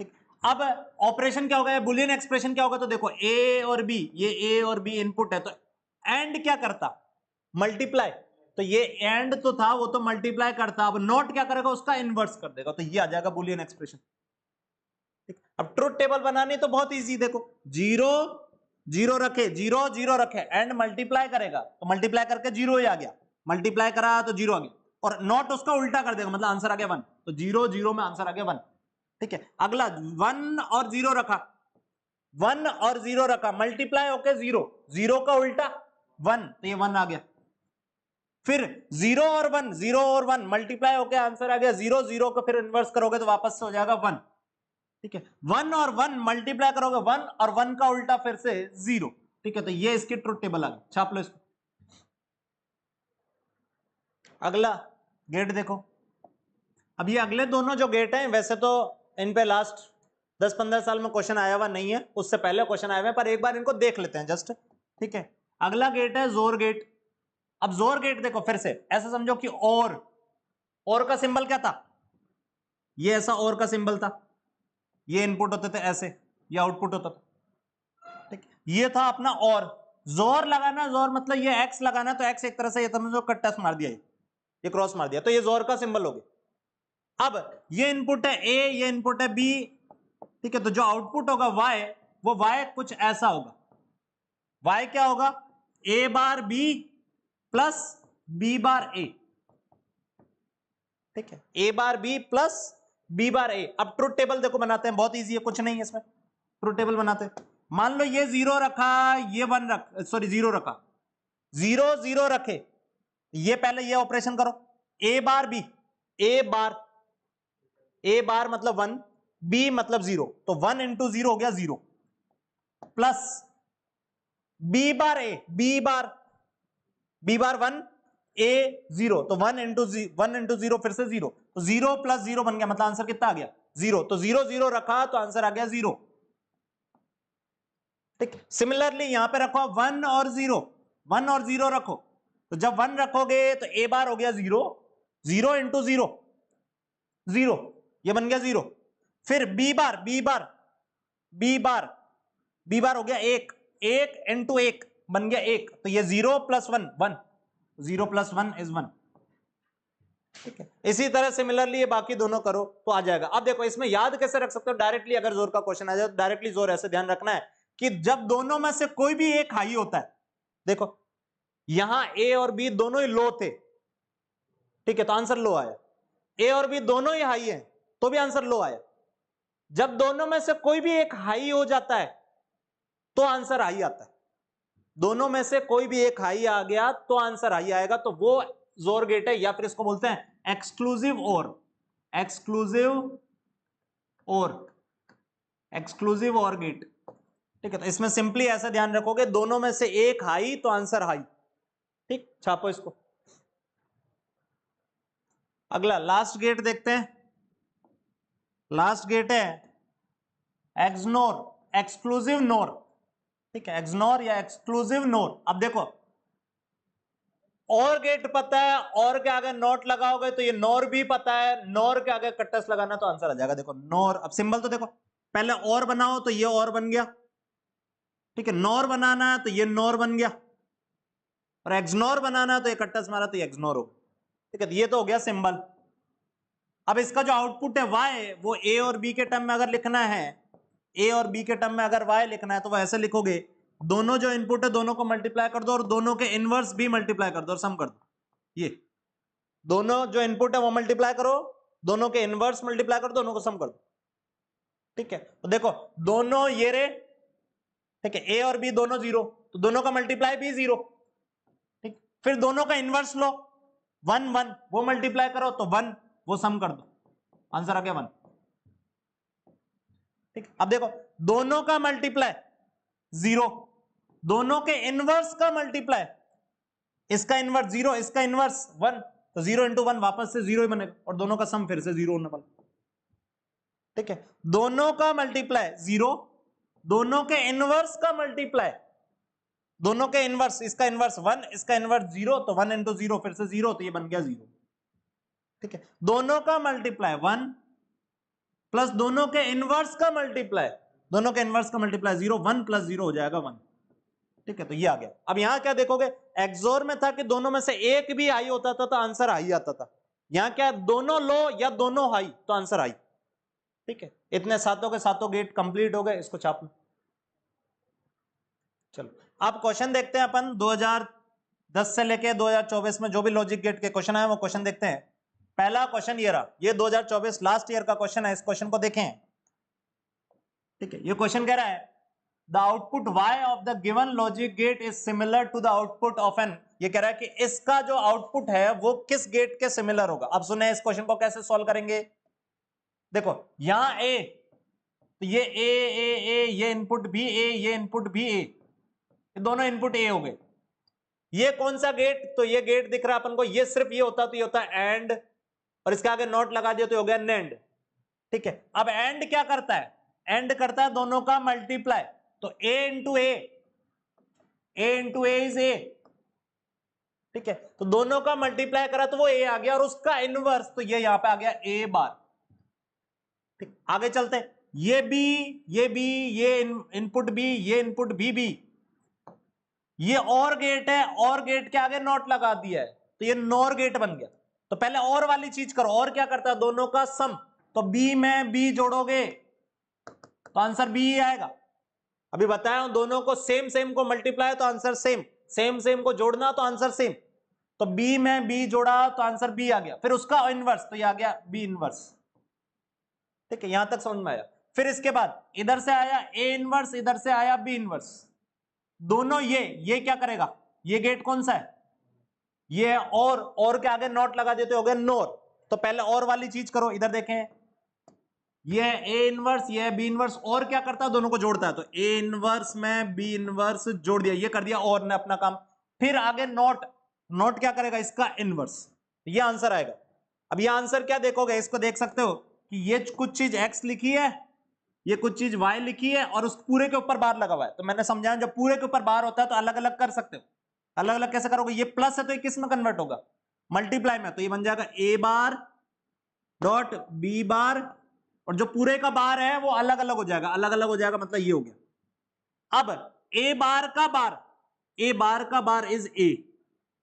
ठीक। अब ऑपरेशन क्या होगा, बुलियन एक्सप्रेशन क्या होगा, तो देखो ए और बी, ये ए और बी इनपुट है, तो एंड क्या करता, मल्टीप्लाई, तो ये एंड तो था वो तो मल्टीप्लाई करता, अब नोट क्या करेगा, उसका इनवर्स कर देगा, तो ये आ जाएगा बुलियन एक्सप्रेशन। अब ट्रुथ टेबल बनानी तो बहुत इजी, देखो जीरो जीरो रखे, जीरो जीरो रखे, एंड मल्टीप्लाई करेगा तो मल्टीप्लाई करके जीरो ही आ गया, मल्टीप्लाई करा तो जीरो आ गया, और नॉट उसका उल्टा कर देगा, मतलब आंसर आ गया वन, तो जीरो जीरो में आंसर आ गया वन, ठीक है। अगला वन और जीरो रखा, वन और जीरो रखा, मल्टीप्लाई होके जीरो, जीरो का उल्टा वन, तो ये वन आ गया। फिर जीरो और वन, जीरो और वन मल्टीप्लाई होके आंसर आ गया जीरो, जीरो को फिर इन्वर्स करोगे तो वापस से हो जाएगा वन, ठीक है। वन और वन मल्टीप्लाई करोगे वन, और वन का उल्टा फिर से जीरो, ठीक है, तो ये इसकी ट्रुथ टेबल आ गई, छाप लो इसको। अगला गेट देखो, अब ये अगले दोनों जो गेट हैं वैसे तो इन पे लास्ट 10-15 साल में क्वेश्चन आया हुआ नहीं है, उससे पहले क्वेश्चन आए हुए हैं, पर एक बार इनको देख लेते हैं जस्ट, ठीक है। अगला गेट है जोर गेट। अब जोर गेट देखो फिर से ऐसा समझो कि और का सिंबल क्या था, ये ऐसा और का सिंबल था, ये इनपुट होते थे ऐसे, ये आउटपुट होता था, ठीक, ये था अपना, और जोर लगाना, जोर मतलब ये एक्स लगाना, तो एक्स एक तरह से ये समझो कट्टा मार दिया, ये क्रॉस मार दिया, तो ये जोर का सिंबल हो गया। अब ये इनपुट है ए, ये इनपुट है बी, ठीक है, तो जो आउटपुट होगा वाई, वो वाई कुछ ऐसा होगा, वाई क्या होगा, ए बार बी प्लस बी बार ए, ठीक है, ए बार बी प्लस बी बार ए। अब ट्रुथ टेबल देखो बनाते हैं, बहुत इजी है, कुछ नहीं है इसमें, ट्रुथ टेबल बनाते हैं। मान लो ये जीरो रखा, ये वन रख, सॉरी जीरो रखा, जीरो जीरो रखे, ये पहले ये ऑपरेशन करो, ए बार बी, ए बार मतलब वन, बी मतलब जीरो, तो वन इंटू जीरो हो गया जीरो, प्लस बी बार ए, बी बार वन, ए जीरो, तो वन इंटू जीरो फिर से जीरो, तो जीरो प्लस जीरो बन गया, मतलब आंसर कितना आ गया, जीरो, तो जीरो जीरो रखा तो आंसर आ गया जीरो, ठीक। सिमिलरली यहां पे रखो वन और जीरो रखो, तो जब वन रखोगे तो ए बार हो गया zero, zero into zero zero, ये बन गया जीरो, फिर बी बार हो गया एक, एक इंटू एक बन गया एक, तो ये zero plus one one, zero plus one is one, ठीक है। इसी तरह सिमिलरली ये बाकी दोनों करो तो आ जाएगा। अब देखो इसमें याद कैसे रख सकते हो डायरेक्टली, अगर जोर का क्वेश्चन आ जाए तो डायरेक्टली जोर ऐसे ध्यान रखना है कि जब दोनों में से कोई भी एक हाई होता है, देखो यहां ए और बी दोनों ही लो थे, ठीक है, तो आंसर लो आया, ए और बी दोनों ही हाई है तो भी आंसर लो आया, जब दोनों में से कोई भी एक हाई हो जाता है तो आंसर हाई आता है। दोनों में से कोई भी एक हाई आ गया तो आंसर हाई आएगा, तो वो जोर गेट है, या फिर इसको बोलते हैं एक्सक्लूसिव और, एक्सक्लूसिव और, एक्सक्लूसिव और गेट। ठीक है, तो इसमें सिंपली ऐसा ध्यान रखोगे, दोनों में से एक हाई तो आंसर हाई। ठीक, छापो इसको। अगला लास्ट गेट देखते हैं। लास्ट गेट है एक्सनोर, एक्सक्लूसिव नोर। ठीक है, एक्सनोर या एक्सक्लूसिव नोर। अब देखो, और गेट पता है, और के आगे नॉट लगाओगे तो ये नोर भी पता है, नोर के आगे कट्टस लगाना तो आंसर आ जाएगा। देखो नोर, अब सिंबल तो देखो, पहले और बनाओ तो ये और बन गया। ठीक है, नोर बनाना है तो ये नोर बन गया, और एक्सनोर बनाना है तो ये कट्टस मारा तो ये एक्सनोर हो। ठीक है, ये तो हो गया सिंबल। अब इसका जो आउटपुट है वाई, वो ए और बी के टर्म में अगर लिखना है, ए और बी के टर्म में अगर वाई लिखना है तो वो ऐसे लिखोगे, दोनों जो इनपुट है दोनों को मल्टीप्लाई कर दो और दोनों के इनवर्स भी मल्टीप्लाई कर दो और सम कर दो। ये दोनों जो इनपुट है वो मल्टीप्लाई करो, दोनों के इनवर्स मल्टीप्लाई कर दो, दोनों को सम कर दो। ठीक है, तो देखो दोनों ये रे, ठीक है, ए और बी दोनों जीरो, तो दोनों का मल्टीप्लाई भी जीरो। ठीक, फिर दोनों का इनवर्स लो, 1 1, वो मल्टीप्लाई करो तो 1, वो सम कर दो, आंसर आ गया 1। ठीक, अब देखो दोनों का मल्टीप्लाई 0, दोनों के इनवर्स का मल्टीप्लाई, इसका इनवर्स 0, इसका इनवर्स 1, तो 0 इंटू 1 वापस से 0 ही बनेगा, और दोनों का सम फिर से 0 होने वाला। ठीक है, दोनों का मल्टीप्लाई 0, दोनों के इनवर्स का मल्टीप्लाई, दोनों के इनवर्स, इसका इनवर्स 1, इसका इनवर्स 0, तो 1 इंटू 0 फिर से 0, तो ये बन गया 0। ठीक है, दोनों का मल्टीप्लाई 1 प्लस दोनों के इनवर्स का मल्टीप्लाई, दोनों के इनवर्स का मल्टीप्लाई 0, 1 प्लस 0 हो जाएगा 1। ठीक है, तो ये आ गया। अब यहां क्या देखोगे, एक्सोर में था कि दोनों में से एक भी हाई होता था तो आंसर हाई आता था, यहां क्या दोनों लो या दोनों हाई तो आंसर हाई। ठीक है, इतने सातों के सातों गेट कंप्लीट हो गए, इसको छाप लो। चलो अब क्वेश्चन देखते हैं अपन 2010 से लेके 2024 में जो भी लॉजिक गेट के क्वेश्चन आए वो क्वेश्चन देखते हैं। पहला क्वेश्चन ये रहा, ये 2024 लास्ट ईयर का क्वेश्चन है, इस क्वेश्चन को देखें। ठीक है, ये क्वेश्चन कह रहा है the output y of the given logic gate is similar to the output of N. ये कह रहा है कि इसका जो आउटपुट है वो किस गेट के सिमिलर होगा। अब सुने इस क्वेश्चन को कैसे सॉल्व करेंगे। देखो यहां a, तो ये ए, ये इनपुट भी a, ये इनपुट भी a, ये दोनों इनपुट a हो गए। ये कौन सा गेट, तो ये गेट दिख रहा है अपन को, ये सिर्फ ये होता तो ये होता एंड, और इसके आगे नॉट लगा दिया तो हो गया नेंड। ठीक है, अब एंड क्या करता है, एंड करता है दोनों का मल्टीप्लाई, तो a into A is a. ठीक है, तो दोनों का मल्टीप्लाई करा तो वो a आ गया, और उसका इनवर्स तो ये यहां पे आ गया a बार। ठीक, आगे चलते हैं, ये बी, ये इनपुट बी, ये इनपुट भी, ये और गेट है, और गेट के आगे नॉट लगा दिया है तो ये नॉर गेट बन गया। तो पहले और वाली चीज करो, और क्या करता है दोनों का सम, तो बी में बी जोड़ोगे तो आंसर बी ही आएगा। अभी बताया हूं दोनों को सेम सेम को मल्टीप्लाई तो आंसर सेम, सेम सेम को जोड़ना तो आंसर सेम, तो बी में बी जोड़ा तो आंसर बी आ गया, फिर उसका इनवर्स तो ये आ गया बी इनवर्स। ठीक है, यहां तक समझ में आया। फिर इसके बाद इधर से आया ए इनवर्स, इधर से आया बी इनवर्स, दोनों ये क्या करेगा, ये गेट कौन सा है, ये और के आगे नॉट लगा देते हो गए नोर, तो पहले और वाली चीज करो, इधर देखें, ये ए इनवर्स, ये बी इनवर्स, और क्या करता है दोनों को जोड़ता है, तो ए इनवर्स में बी इनवर्स जोड़ दिया, ये कर दिया और ने अपना काम। फिर आगे नॉट, नॉट क्या करेगा, इसका इनवर्स, ये आंसर आएगा। अब ये आंसर क्या देखोगे, इसको देख सकते हो कि ये कुछ चीज एक्स लिखी है, ये कुछ चीज y लिखी है, और उस पूरे के ऊपर बार लगा हुआ है। तो मैंने समझाया जब पूरे के ऊपर बार होता है तो अलग अलग कर सकते हो। अलग अलग कैसे करोगे, ये प्लस है तो ये किस में कन्वर्ट होगा, मल्टीप्लाई में, तो ये बन जाएगा a बार डॉट b बार, और जो पूरे का बार है वो अलग अलग हो जाएगा, अलग अलग हो जाएगा, मतलब ये हो गया। अब a बार का बार, a बार का बार इज a,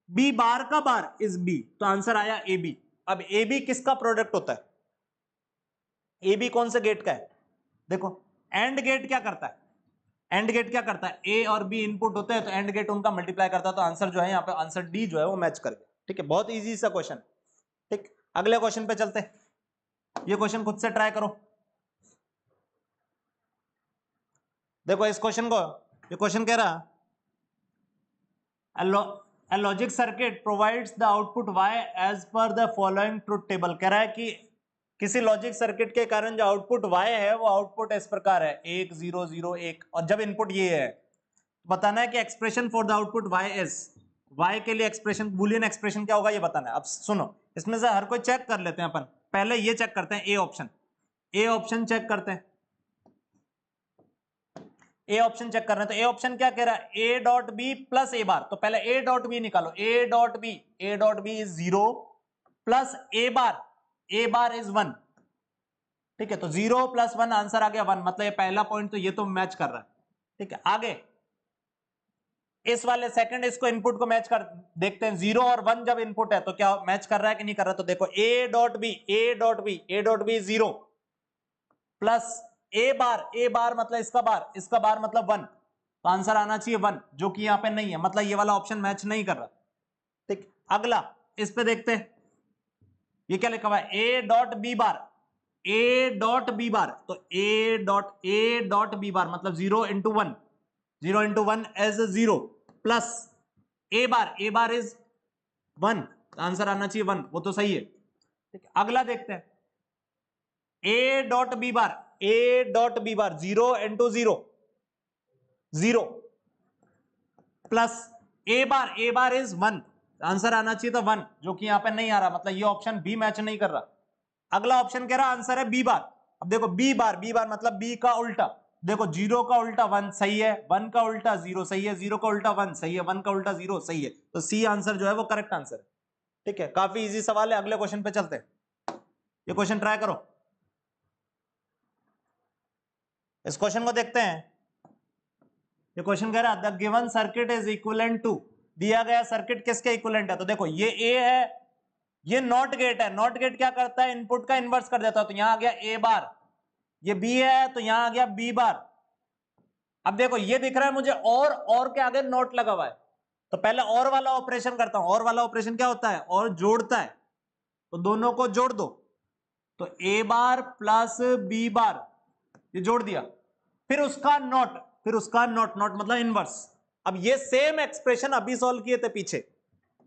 b बार का बार इज b, तो आंसर आया ab। अब ab किसका प्रोडक्ट होता है, ab कौन से गेट का है, देखो एंड गेट क्या करता है, एंड गेट क्या करता है, ए और बी इनपुट होते हैं तो एंड गेट उनका मल्टीप्लाई करता है, तो आंसर जो है यहाँ पे आंसर डी जो है वो मैच कर गया। ठीक है, बहुत इजी सा क्वेश्चन। ठीक, अगले क्वेश्चन पे चलते हैं, ये क्वेश्चन खुद से ट्राई करो। देखो इस क्वेश्चन को, ये क्वेश्चन कह रहा a logic circuit provides the output y as per the following truth table। कह रहा है कि किसी लॉजिक सर्किट के कारण जो आउटपुट y है वो आउटपुट इस प्रकार है 1 0 0 1, और जब इनपुट ये है बताना है कि expression for the output y is, y के लिए एक्सप्रेशन, बूलियन एक्सप्रेशन क्या होगा ये बताना है। अब सुनो, इसमें से हर कोई चेक कर लेते हैं अपन। पहले ये चेक करते हैं A option, A option check करते हैं, ए ऑप्शन चेक कर रहे हैं। तो ए ऑप्शन क्या कह रहा है, A dot B plus A bar. तो पहले ए डॉट बी निकालो, A dot B is 0 plus A bar is 1। ठीक है, तो 0 प्लस 1 आंसर आ गया 1, मतलब ये पहला पॉइंट तो ये तो मैच कर रहा है। ठीक है, आगे इस वाले सेकंड इसको इनपुट को मैच कर देखते हैं। 0 और 1 जब इनपुट है तो क्या मैच कर रहा है कि नहीं कर रहा। तो देखो ए डॉट बी 0 प्लस ए बार मतलब इसका बार मतलब 1, तो आंसर आना चाहिए 1, जो कि यहां पे नहीं है, मतलब ये वाला ऑप्शन मैच नहीं कर रहा। ठीक, अगला इस पे देखते हैं, ये क्या लिखा हुआ है, ए डॉट बी बार, तो ए डॉट बी बार मतलब 0 into 1 as 0 plus A bar is 1, answer आना चाहिए 1, वो तो सही है। ठीक है, अगला देखते हैं, A dot B bar 0 into 0 plus A bar is 1, answer आना चाहिए था 1, जो कि यहां पे नहीं आ रहा, मतलब ये ऑप्शन बी मैच नहीं कर रहा। अगला ऑप्शन कह रहा आंसर है बी बार। अब देखो बी बार मतलब बी का उल्टा, देखो 0 का उल्टा 1 सही है, 1 का उल्टा 0 सही है, 0 का उल्टा 1 सही है, 1 का उल्टा 0 सही है, तो सी आंसर जो है वो करेक्ट आंसर है। ठीक है, काफी इजी सवाल है। अगले क्वेश्चन पे चलते हैं, ये क्वेश्चन ट्राई करो। इस क्वेश्चन को देखते हैं, ये क्वेश्चन कह रहा है the given circuit is equivalent to, दिया गया सर्किट किसके इक्विवेलेंट है। तो देखो ये ए है, ये नॉट गेट है, नॉट गेट क्या करता है, इनपुट का इनवर्स कर देता है, तो यहां आ गया ए बार, ये बी है तो यहां आ गया बी बार। अब देखो ये दिख रहा है मुझे और के आगे नोट लगा हुआ है, तो पहले और वाला ऑपरेशन करता हूं। और वाला ऑपरेशन क्या होता है, और जोड़ता है, तो दोनों को जोड़ दो, तो A bar plus B bar, ये जोड़ दिया, फिर उसका नॉट, नॉट मतलब इनवर्स। अब ये सेम एक्सप्रेशन अभी सॉल्व किए थे पीछे।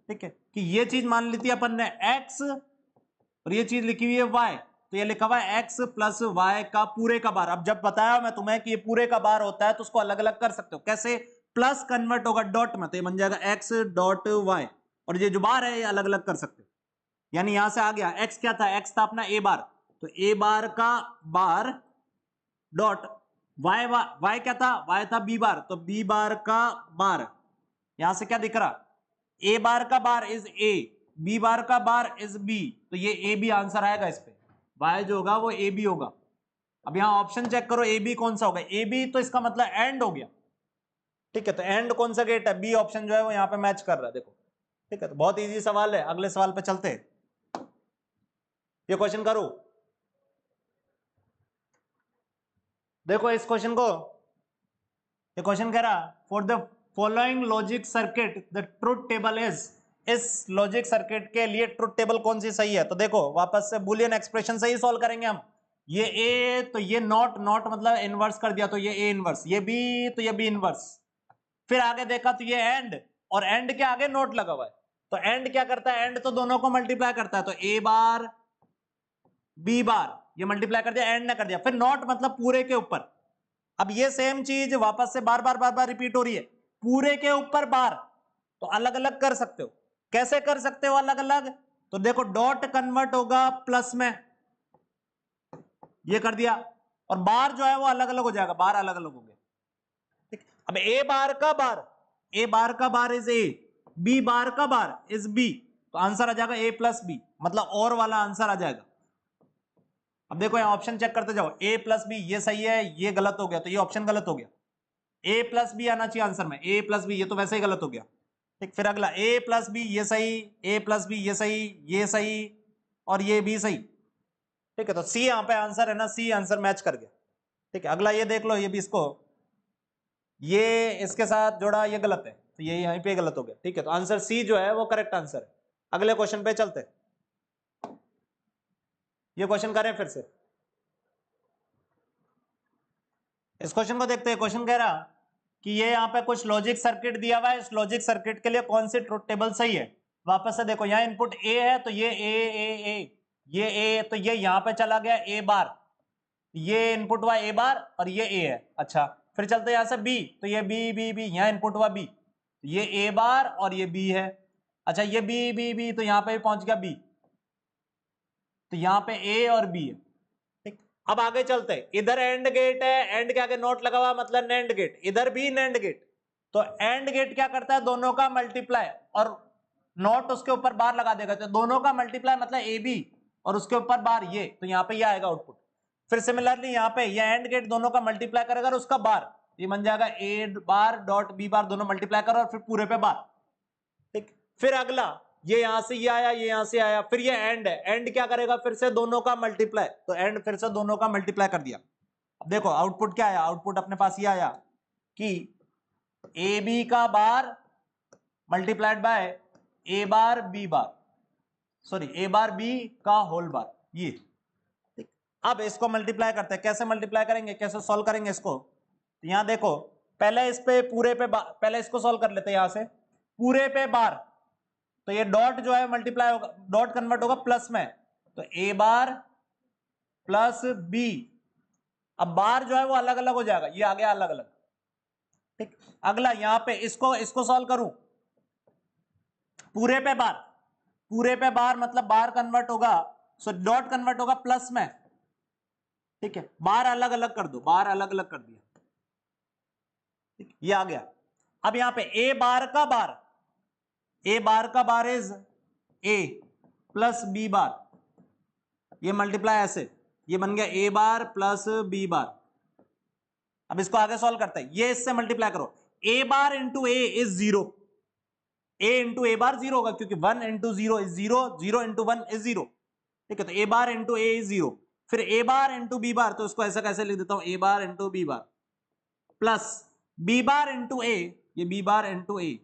ठीक है, कि ये चीज मान ली थी अपन ने x और ये चीज लिखी हुई है y, तो ये लिखा हुआ है x प्लस वाई का पूरे का बार। अब जब बताया मैं तुम्हें कि ये पूरे का बार होता है तो उसको अलग अलग कर सकते हो, कैसे, प्लस कन्वर्ट होगा डॉट में, तो ये बन जाएगा x डॉट वाई, और ये जो बार है ये अलग अलग कर सकते हो। यानी यहां से आ गया x क्या था, x था अपना a बार, तो a बार का बार डॉट y क्या था, y था b बार, तो b बार का बार, यहां से क्या दिख रहा, a बार का बार इज a, b बार का बार इज b, तो ये ए बी आंसर आएगा इस पे, y जो होगा वो ए बी होगा। अब यहां ऑप्शन चेक करो ए बी कौन सा होगा, ए बी तो इसका मतलब एंड हो गया। ठीक है, तो एंड कौन सा गेट है, बी ऑप्शन जो है वो यहां पे मैच कर रहा है, देखो। ठीक है, तो बहुत इजी सवाल है। अगले सवाल पे चलते हैं, ये क्वेश्चन करो। देखो इस क्वेश्चन को, ये क्वेश्चन कह रहा for the following logic circuit the truth table is, इस लॉजिक सर्किट के लिए ट्रुथ टेबल कौन सी सही है। तो देखो वापस से बूलियन एक्सप्रेशन से ही सॉल्व करेंगे हम। ये ए तो ये नॉट मतलब इनवर्स कर दिया, तो ये ए इनवर्स, ये बी तो ये बी इनवर्स, फिर आगे देखा तो ये एंड, और एंड के आगे नोट लगा हुआ है, तो एंड क्या करता है, एंड तो दोनों को मल्टीप्लाई करता है, तो ए बार बी बार ये मल्टीप्लाई कर दिया, एंड ने कर दिया, फिर नॉट मतलब पूरे के ऊपर। अब ये सेम चीज वापस से बार बार रिपीट हो रही है, पूरे के ऊपर बार, तो अलग अलग कर सकते हो। कैसे कर सकते हो अलग अलग, तो देखो डॉट कन्वर्ट होगा प्लस में, ये कर दिया, और बार जो है वो अलग अलग हो जाएगा, बार अलग अलग हो गया। ठीक, अब ए बार का bar is A, B bar का बार इज बी, तो आंसर आ जाएगा ए प्लस बी, मतलब और वाला आंसर आ जाएगा। अब देखो यहां ऑप्शन चेक करते जाओ, ए प्लस बी ये सही है, ये गलत हो गया, तो ये ऑप्शन गलत हो गया। ए प्लस बी आना चाहिए आंसर में, ए प्लस बी ये तो वैसे ही गलत हो गया। ठीक, फिर अगला ए प्लस बी ये सही, ए प्लस बी ये सही और ये भी सही। ठीक है, तो सी यहां पे आंसर है ना, सी आंसर मैच कर गया। ठीक है, अगला ये देख लो, ये भी इसको, ये इसके साथ जोड़ा, ये गलत है, तो ये यहीं पे गलत हो गया। ठीक है, तो आंसर सी जो है वो करेक्ट आंसर है। अगले क्वेश्चन पे चलते, ये क्वेश्चन करें फिर से। इस क्वेश्चन को देखते हैं। क्वेश्चन कह रहा कि ये यहाँ पे कुछ लॉजिक सर्किट दिया हुआ है, इस लॉजिक सर्किट के लिए कौन सी ट्रुथ टेबल सही है। वापस से देखो, यहाँ इनपुट ए है तो ये ए, ये ए, तो ये यहाँ पे चला गया ए बार, ये इनपुट हुआ ए बार और ये ए है। अच्छा, फिर चलते यहाँ से बी, तो ये बी, यहाँ इनपुट हुआ बी, ये ए बार और ये बी है। अच्छा, ये बी, तो यहाँ पे भी पहुंच गया बी, तो यहाँ पे ए और बी है। ठीक, अब आगे चलते हैं। इधर एंड गेट है, एंड के आगे नोट लगा हुआ मतलब नैंड गेट, इधर भी नैंड गेट। तो एंड गेट क्या करता है, दोनों का मल्टीप्लाई और नोट उसके ऊपर बार लगा देगा, तो दोनों का मल्टीप्लाई मतलब ए बी और उसके ऊपर बार ये, तो यहाँ पे ये आएगा आउटपुट। फिर सिमिलरली यहाँ पे ये एंड गेट दोनों का मल्टीप्लाई करेगा और उसका बार, ये बन जाएगा ए बार डॉट बी बार, दोनों मल्टीप्लाई करो और फिर पूरे पे बार। ठीक, फिर अगला ये यहां से ये आया, ये यहां से आया, फिर ये एंड है, एंड क्या करेगा, फिर से दोनों का मल्टीप्लाई, तो एंड फिर से दोनों का मल्टीप्लाई कर दिया। अब देखो आउटपुट क्या आया, आउटपुट अपने पास ये आया कि ए बी का bar multiplied by A bar B bar, sorry A bar B का होल बार, ये। ठीक, अब इसको मल्टीप्लाई करते हैं। कैसे मल्टीप्लाई करेंगे, कैसे सॉल्व करेंगे इसको, तो यहां देखो पहले इस पे पूरे पे पहले इसको सॉल्व कर लेते हैं। यहां से पूरे पे बार, तो ये डॉट जो है मल्टीप्लाई होगा, डॉट कन्वर्ट होगा प्लस में, तो ए बार प्लस बी। अब बार जो है वो अलग अलग हो जाएगा, ये आ गया अलग अलग। ठीक, अगला यहां पे इसको सॉल्व करूं, पूरे पे बार, पूरे पे बार मतलब बार कन्वर्ट होगा, सो डॉट कन्वर्ट होगा प्लस में। ठीक है, बार अलग अलग कर दो, बार अलग अलग कर दिया। ठीक, ये आ गया। अब यहां पे ए बार का बार, ए बार का bar is A plus B bar, ये मल्टीप्लाई ऐसे, ये बन गया ए बार प्लस बी बार। अब इसको आगे सॉल्व करते हैं, ये इससे मल्टीप्लाई करो, A bar into A is zero, A into A bar zero होगा क्योंकि 1 into zero is zero, zero into 1 is zero. ठीक है, तो A bar into A is zero, फिर ए बार इंटू बी बार, तो इसको ऐसा कैसे लिख देता हूं, A bar into B bar plus B bar into A, ये बी बार इंटू ए,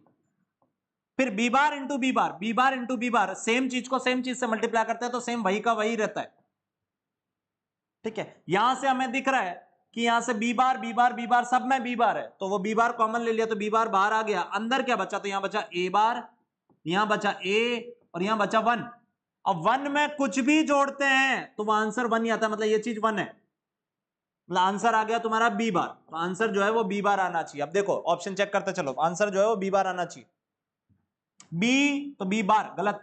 फिर B bar into B bar, B bar into B bar, same चीज को सेम चीज से मल्टीप्लाई करते हैं तो सेम वही का वही रहता है। ठीक है, यहां से हमें दिख रहा है कि यहां से B bar B bar B bar सब में बी बार है, तो वो बी बार कॉमन ले लिया तो बी बार बाहर आ गया, अंदर क्या बचा, तो यहां बचा ए बार, यहां बचा ए और यहां बचा 1। अब 1 में कुछ भी जोड़ते हैं तो वो आंसर 1 ही आता है, मतलब ये चीज 1 है, मतलब आंसर आ गया तुम्हारा बी बार, तो आंसर जो है वो बी बार आना चाहिए। अब देखो ऑप्शन चेक करते चलो, आंसर जो है वो बी बार आना चाहिए। बी तो बी बार गलत,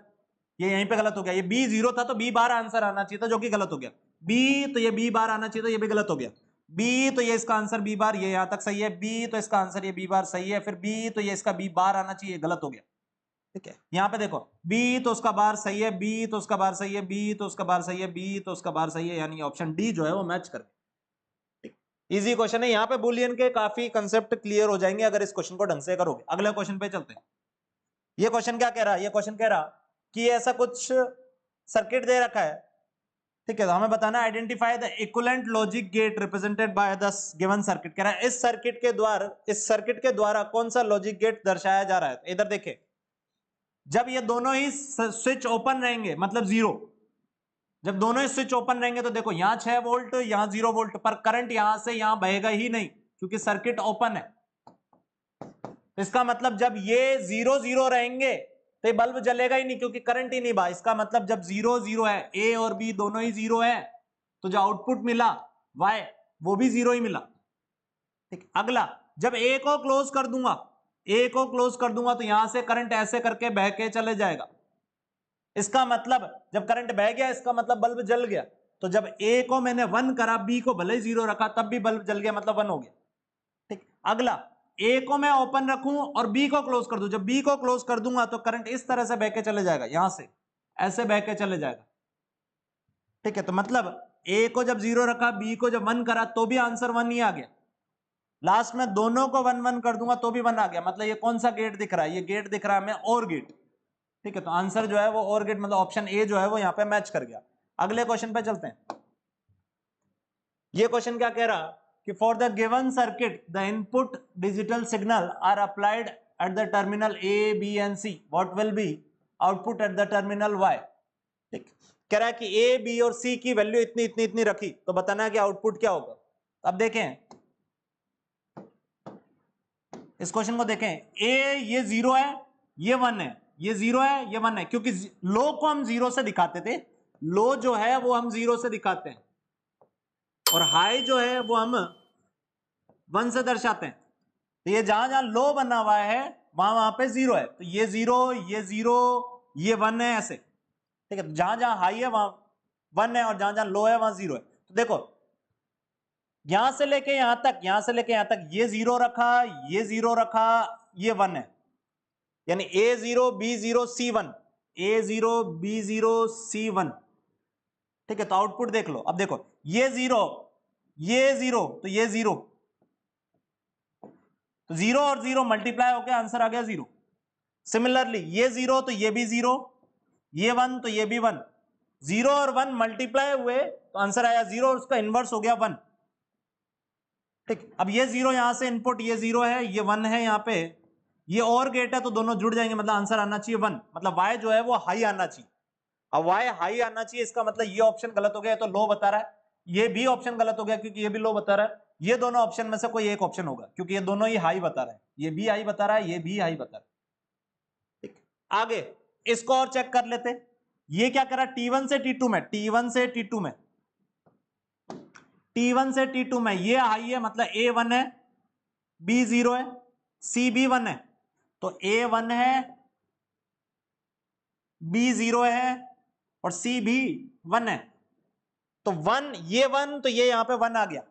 ये यहीं पे गलत हो गया, ये बी जीरो था तो बी बार आंसर आना चाहिए था, जो कि गलत हो गया। बी तो ये बी बार आना चाहिए था, ये भी गलत हो गया। बी तो ये इसका आंसर बी बार, ये यहां तक सही है। बी तो इसका आंसर ये बी बार सही है, फिर बी तो ये इसका बी बार आना चाहिए, गलत हो गया। ठीक है, यहां पे देखो बी तो उसका बार सही है, बी तो उसका बार सही है, बी तो उसका बार सही है, बी तो उसका बार सही है, यानी ऑप्शन डी जो है वो मैच कर। इजी क्वेश्चन है, यहाँ पे बुलियन के काफी कंसेप्ट क्लियर हो जाएंगे अगर इस क्वेश्चन को ढंग से करोगे। अगले क्वेश्चन पे चलते हैं। ये क्वेश्चन क्या कह रहा है, ये क्वेश्चन कह रहा कि ऐसा कुछ सर्किट दे रखा है। ठीक है, तो हमें बताना identify the equivalent logic gate represented by the given circuit. कह रहा है इस सर्किट के द्वारा कौन सा लॉजिक गेट दर्शाया जा रहा है। इधर देखे, जब ये दोनों ही स्विच ओपन रहेंगे मतलब जीरो, जब दोनों ही स्विच ओपन रहेंगे तो देखो यहाँ 6 वोल्ट यहाँ 0 वोल्ट, पर करंट यहां से यहां बहेगा ही नहीं क्योंकि सर्किट ओपन है। इसका मतलब जब ये 0 0 रहेंगे तो ये बल्ब जलेगा ही नहीं क्योंकि करंट ही नहीं बहा। इसका मतलब जब 0 0 है, ए और बी दोनों ही 0 है, तो जो आउटपुट मिला वाई वो भी 0 ही मिला। ठीक, अगला जब ए को क्लोज कर दूंगा, ए को क्लोज कर दूंगा तो यहां से करंट ऐसे करके बह के चले जाएगा। इसका मतलब जब करंट बह गया इसका मतलब बल्ब जल गया। तो जब ए को मैंने 1 करा, बी को भले 0 रखा, तब भी बल्ब जल गया, मतलब 1 हो गया। ठीक, अगला ए को मैं ओपन रखूं और बी को क्लोज कर दूं, जब बी को क्लोज कर दूंगा तो करंट इस तरह से बह के चले जाएगा, यहां से ऐसे बह के चले जाएगा। ठीक है, तो मतलब ए को जब 0 रखा, बी को जब 1 करा तो भी आंसर 1 ही आ गया। लास्ट में दोनों को 1 1 कर दूंगा तो भी 1 आ गया। मतलब ये कौन सा गेट दिख रहा है, ये गेट दिख रहा है हमें और गेट। ठीक है, तो आंसर जो है वो और गेट, मतलब ऑप्शन ए जो है वो यहां पे मैच कर गया। अगले क्वेश्चन पे चलते हैं। ये क्वेश्चन क्या कह रहा कि for the given circuit the input digital signal are applied at the terminal A B and C, what will be output at the terminal Y. ठीक, कह रहा है कि ए बी और सी की वैल्यू इतनी इतनी इतनी रखी तो बताना है कि आउटपुट क्या होगा। अब देखें इस क्वेश्चन को देखें, ए ये 0 है, ये 1 है, ये 0 है, ये 1 है, क्योंकि लो को हम 0 से दिखाते थे, लो जो है वो हम 0 से दिखाते हैं, और हाई जो है वो हम 1 से दर्शाते हैं। तो ये जहां जहां लो बना हुआ है वहां वहां पे 0 है, तो ये 0, ये 0, ये 1 है, ऐसे। ठीक है, तो जहां जहां हाई है वहां 1 है, और जहां जहां लो है वहां 0 है। तो देखो यहां से लेके यहां तक, यहां से लेके यहां तक ये 0 रखा, ये 0 रखा, ये 1 है, यानी A0 B0 C1, A0 B0 C1। ठीक है, तो आउटपुट देख लो। अब देखो ये 0, ये 0, तो ये 0, तो 0 और 0 मल्टीप्लाई होकर आंसर आ गया 0। सिमिलरली ये 0 तो ये भी 0, ये 1 तो ये भी 1, 0 और 1 मल्टीप्लाई हुए तो आंसर आया 0, और उसका इनवर्स हो गया 1। ठीक, अब ये 0 यहां से इनपुट, ये 0 है, ये 1 है, यहां पे ये और गेट है, तो दोनों जुड़ जाएंगे, मतलब आंसर आना चाहिए 1, मतलब y जो है वो हाई आना चाहिए। अब y हाई आना चाहिए, इसका मतलब ये ऑप्शन गलत हो गया, तो लो बता रहा है, ये भी ऑप्शन गलत हो गया क्योंकि ये भी लो बता रहा है, ये दोनों ऑप्शन में से कोई एक ऑप्शन होगा क्योंकि ये दोनों ही हाई बता रहा है, ये भी हाई बता रहा है, ये भी हाई बता रहा है। ठीक, आगे इसको और चेक कर लेते, ये क्या करा T1 से T2 में, T1 से T2 में, T1 से T2 में ये हाई है, मतलब A1 है, B0 है, C भी 1 है, तो A1 है, B0 है, और C भी 1 है, तो 1, ये 1, तो ये यहां पे 1 आ गया,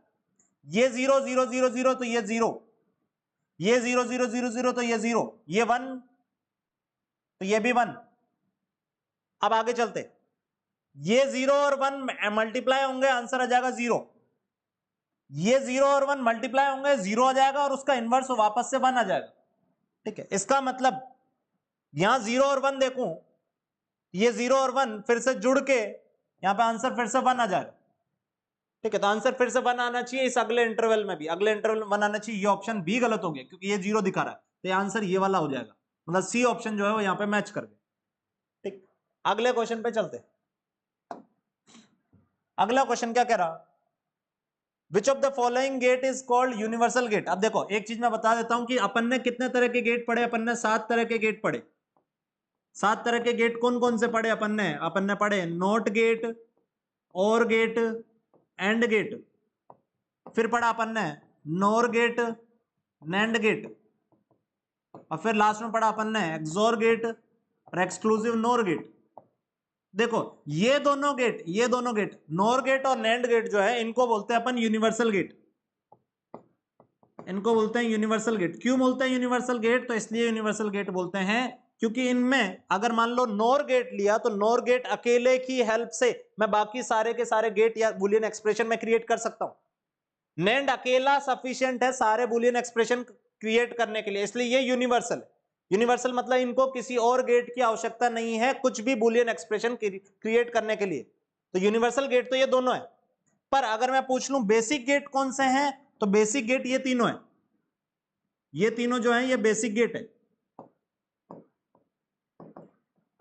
ये 0 0 0 0 तो ये 0, ये 0 0 0 0 तो ये 0, ये 1 तो ये भी 1। अब आगे चलते, ये 0 और 1 मल्टीप्लाई होंगे, आंसर आ जाएगा 0, ये 0 और 1 मल्टीप्लाई होंगे, 0 आ जाएगा, और उसका इनवर्स वापस से 1 आ जाएगा। ठीक है, इसका मतलब यहां 0 और 1 देखूं, ये 0 और 1 फिर से जुड़ के यहां पे आंसर फिर से 1 आ जाएगा। ठीक है, तो आंसर फिर से 1 आना चाहिए, इस अगले इंटरवल में भी, अगले इंटरवल में 1 आना चाहिए। ये ऑप्शन भी गलत हो गया क्योंकि ये 0 दिखा रहा है, तो ये आंसर ये वाला हो जाएगा, मतलब सी ऑप्शन जो है वो यहां पे मैच कर गया। ठीक, अगले क्वेश्चन पे चलते। अगला क्वेश्चन क्या कह रहा, which of the following gate is called universal gate. अब देखो एक चीज मैं बता देता हूं कि अपन ने कितने तरह के गेट पढ़े, अपन ने 7 तरह के गेट पढ़े। 7 तरह के गेट कौन कौन से पढ़े अपन ने पढ़े not gate, OR gate, AND gate, फिर पढ़ा अपन ने नोर गेट, नैंड गेट, और फिर लास्ट में पढ़ा अपन ने एक्सोर गेट और एक्सक्लूसिव नोर गेट। देखो ये दोनों गेट नोर गेट और नैंड गेट जो है इनको बोलते हैं अपन यूनिवर्सल गेट, इनको बोलते हैं यूनिवर्सल गेट। क्यों बोलते हैं यूनिवर्सल गेट, तो इसलिए यूनिवर्सल गेट बोलते हैं क्योंकि इनमें अगर मान लो नोर गेट लिया तो नोर गेट अकेले की हेल्प से मैं बाकी सारे के सारे गेट या बुलियन एक्सप्रेशन में क्रिएट कर सकता हूं। नैंड अकेला सफिशिएंट है सारे बुलियन एक्सप्रेशन क्रिएट करने के लिए, इसलिए ये यूनिवर्सल है। यूनिवर्सल मतलब इनको किसी और गेट की आवश्यकता नहीं है कुछ भी बुलियन एक्सप्रेशन क्रिएट करने के लिए। तो यूनिवर्सल गेट तो ये दोनों है, पर अगर मैं पूछ लूं बेसिक गेट कौन से हैं, तो बेसिक गेट ये तीनों है, ये तीनों जो है ये बेसिक गेट है।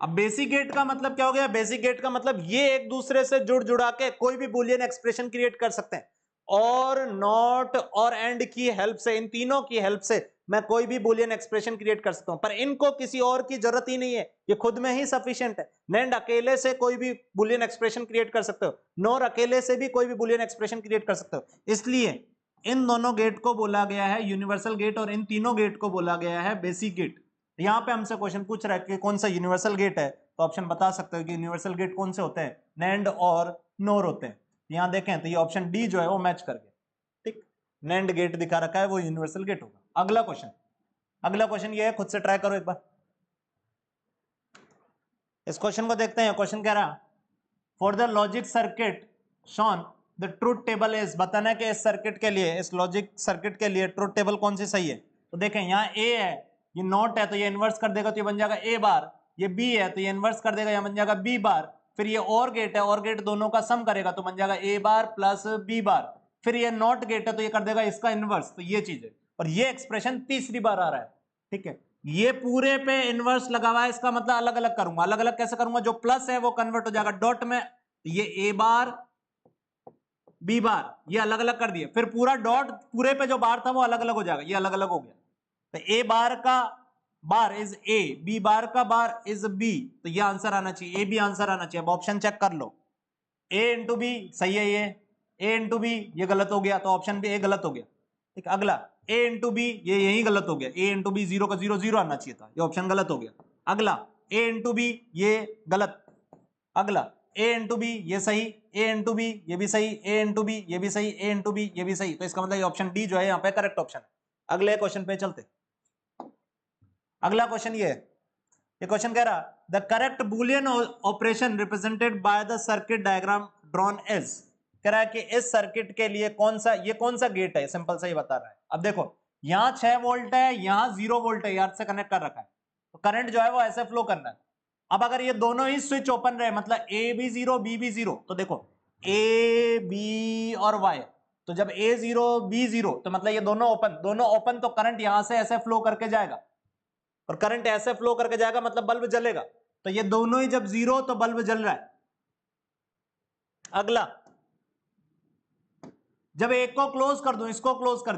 अब बेसिक गेट का मतलब क्या हो गया, बेसिक गेट का मतलब ये एक दूसरे से जुड़ जुड़ा के कोई भी बुलियन एक्सप्रेशन क्रिएट कर सकते हैं, और नॉट और एंड की हेल्प से, इन तीनों की हेल्प से मैं कोई भी बुलियन एक्सप्रेशन क्रिएट कर सकता हूं, पर इनको किसी और की जरूरत ही नहीं है, ये खुद में ही सफिशिएंट है। नैंड अकेले से कोई भी बुलियन एक्सप्रेशन क्रिएट कर सकते हो, नॉर अकेले से भी कोई भी बुलियन एक्सप्रेशन क्रिएट कर सकते हो, इसलिए इन दोनों गेट को बोला गया है यूनिवर्सल गेट, और इन तीनों गेट को बोला गया है बेसिक गेट। यहां पे हमसे क्वेश्चन पूछ रहा है कि कौन सा यूनिवर्सल गेट है, तो ऑप्शन बता सकते हो कि यूनिवर्सल गेट कौन से होते हैं, नैंड और नोर होते हैं। यहां देखें तो ये ऑप्शन डी जो है वो मैच कर गया। ठीक, नैंड गेट दिखा रखा है वो यूनिवर्सल गेट होगा। अगला क्वेश्चन ये है, खुद से ट्राई करो एक बार। इस क्वेश्चन को देखते हैं। क्वेश्चन कह रहा for the logic circuit Shaun the truth table is, बताना है कि इस सर्किट के लिए, इस लॉजिक सर्किट के लिए ट्रुथ टेबल कौन सी सही है। तो देखें यहाँ ए है, ये नॉट है तो ये इनवर्स कर देगा तो ये बन जाएगा ए बार, ये बी है तो ये इनवर्स कर देगा, ये बन जाएगा बी बार, फिर ये और गेट है, और गेट दोनों का सम करेगा तो बन जाएगा ए बार प्लस बी बार, फिर ये नॉट गेट है तो ये कर देगा इसका इनवर्स, तो ये चीज है। और ये एक्सप्रेशन तीसरी बार आ रहा है। ठीक है, ये पूरे पे इनवर्स लगा हुआ है, इसका मतलब अलग अलग करूंगा। अलग अलग कैसे करूंगा, जो प्लस है वो कन्वर्ट हो जाएगा डॉट में, तो ये ए बार बी बार ये अलग अलग कर दिए, फिर पूरा डॉट पूरे पे जो बार था वो अलग अलग हो जाएगा, ये अलग अलग हो गया। तो ए बार का bar is A, B bar का बार इज बी, तो ये आंसर आना चाहिए, ए बी आंसर आना चाहिए। अब ऑप्शन चेक कर लो, ए इंटू बी सही है, ये ए इंटू बी ये गलत हो गया, तो ऑप्शन बी ए गलत हो गया। ठीक, अगला ए इंटू बी ये यही गलत हो गया, ए इंटू बी 0 का 0 0 आना चाहिए था, ये ऑप्शन गलत हो गया। अगला ए इंटू बी ये गलत, अगला ए इंटू बी ये सही, ए इंटू बी ये भी सही, ए इंटू बी ये भी सही, ए इंटू बी ये भी सही, तो इसका मतलब ये ऑप्शन डी जो है यहाँ पे करेक्ट ऑप्शन है। अगले क्वेश्चन पे चलते। अगला क्वेश्चन ये क्वेश्चन कह रहा the correct Boolean operation represented by the circuit diagram drawn is, कह रहा है कि इस सर्किट के लिए कौन सा गेट है, सिंपल सा ही बता रहा है। अब देखो यहाँ 6 वोल्ट है, यहाँ 0 वोल्ट है, यार से कनेक्ट कर रखा है, तो करंट जो है वो ऐसे फ्लो करना है। अब अगर ये दोनों ही स्विच ओपन रहे, मतलब ए भी 0 बी भी 0, तो देखो ए बी और वाई, तो जब ए 0 बी 0 तो मतलब ये दोनों ओपन, तो करंट यहां से ऐसे फ्लो करके जाएगा, और करंट ऐसे फ्लो करके जाएगा मतलब बल्ब जलेगा, तो ये दोनों ही जब 0 तो बल्ब जल रहा है। अगला जब एक को क्लोज कर दूं, इसको क्लोज कर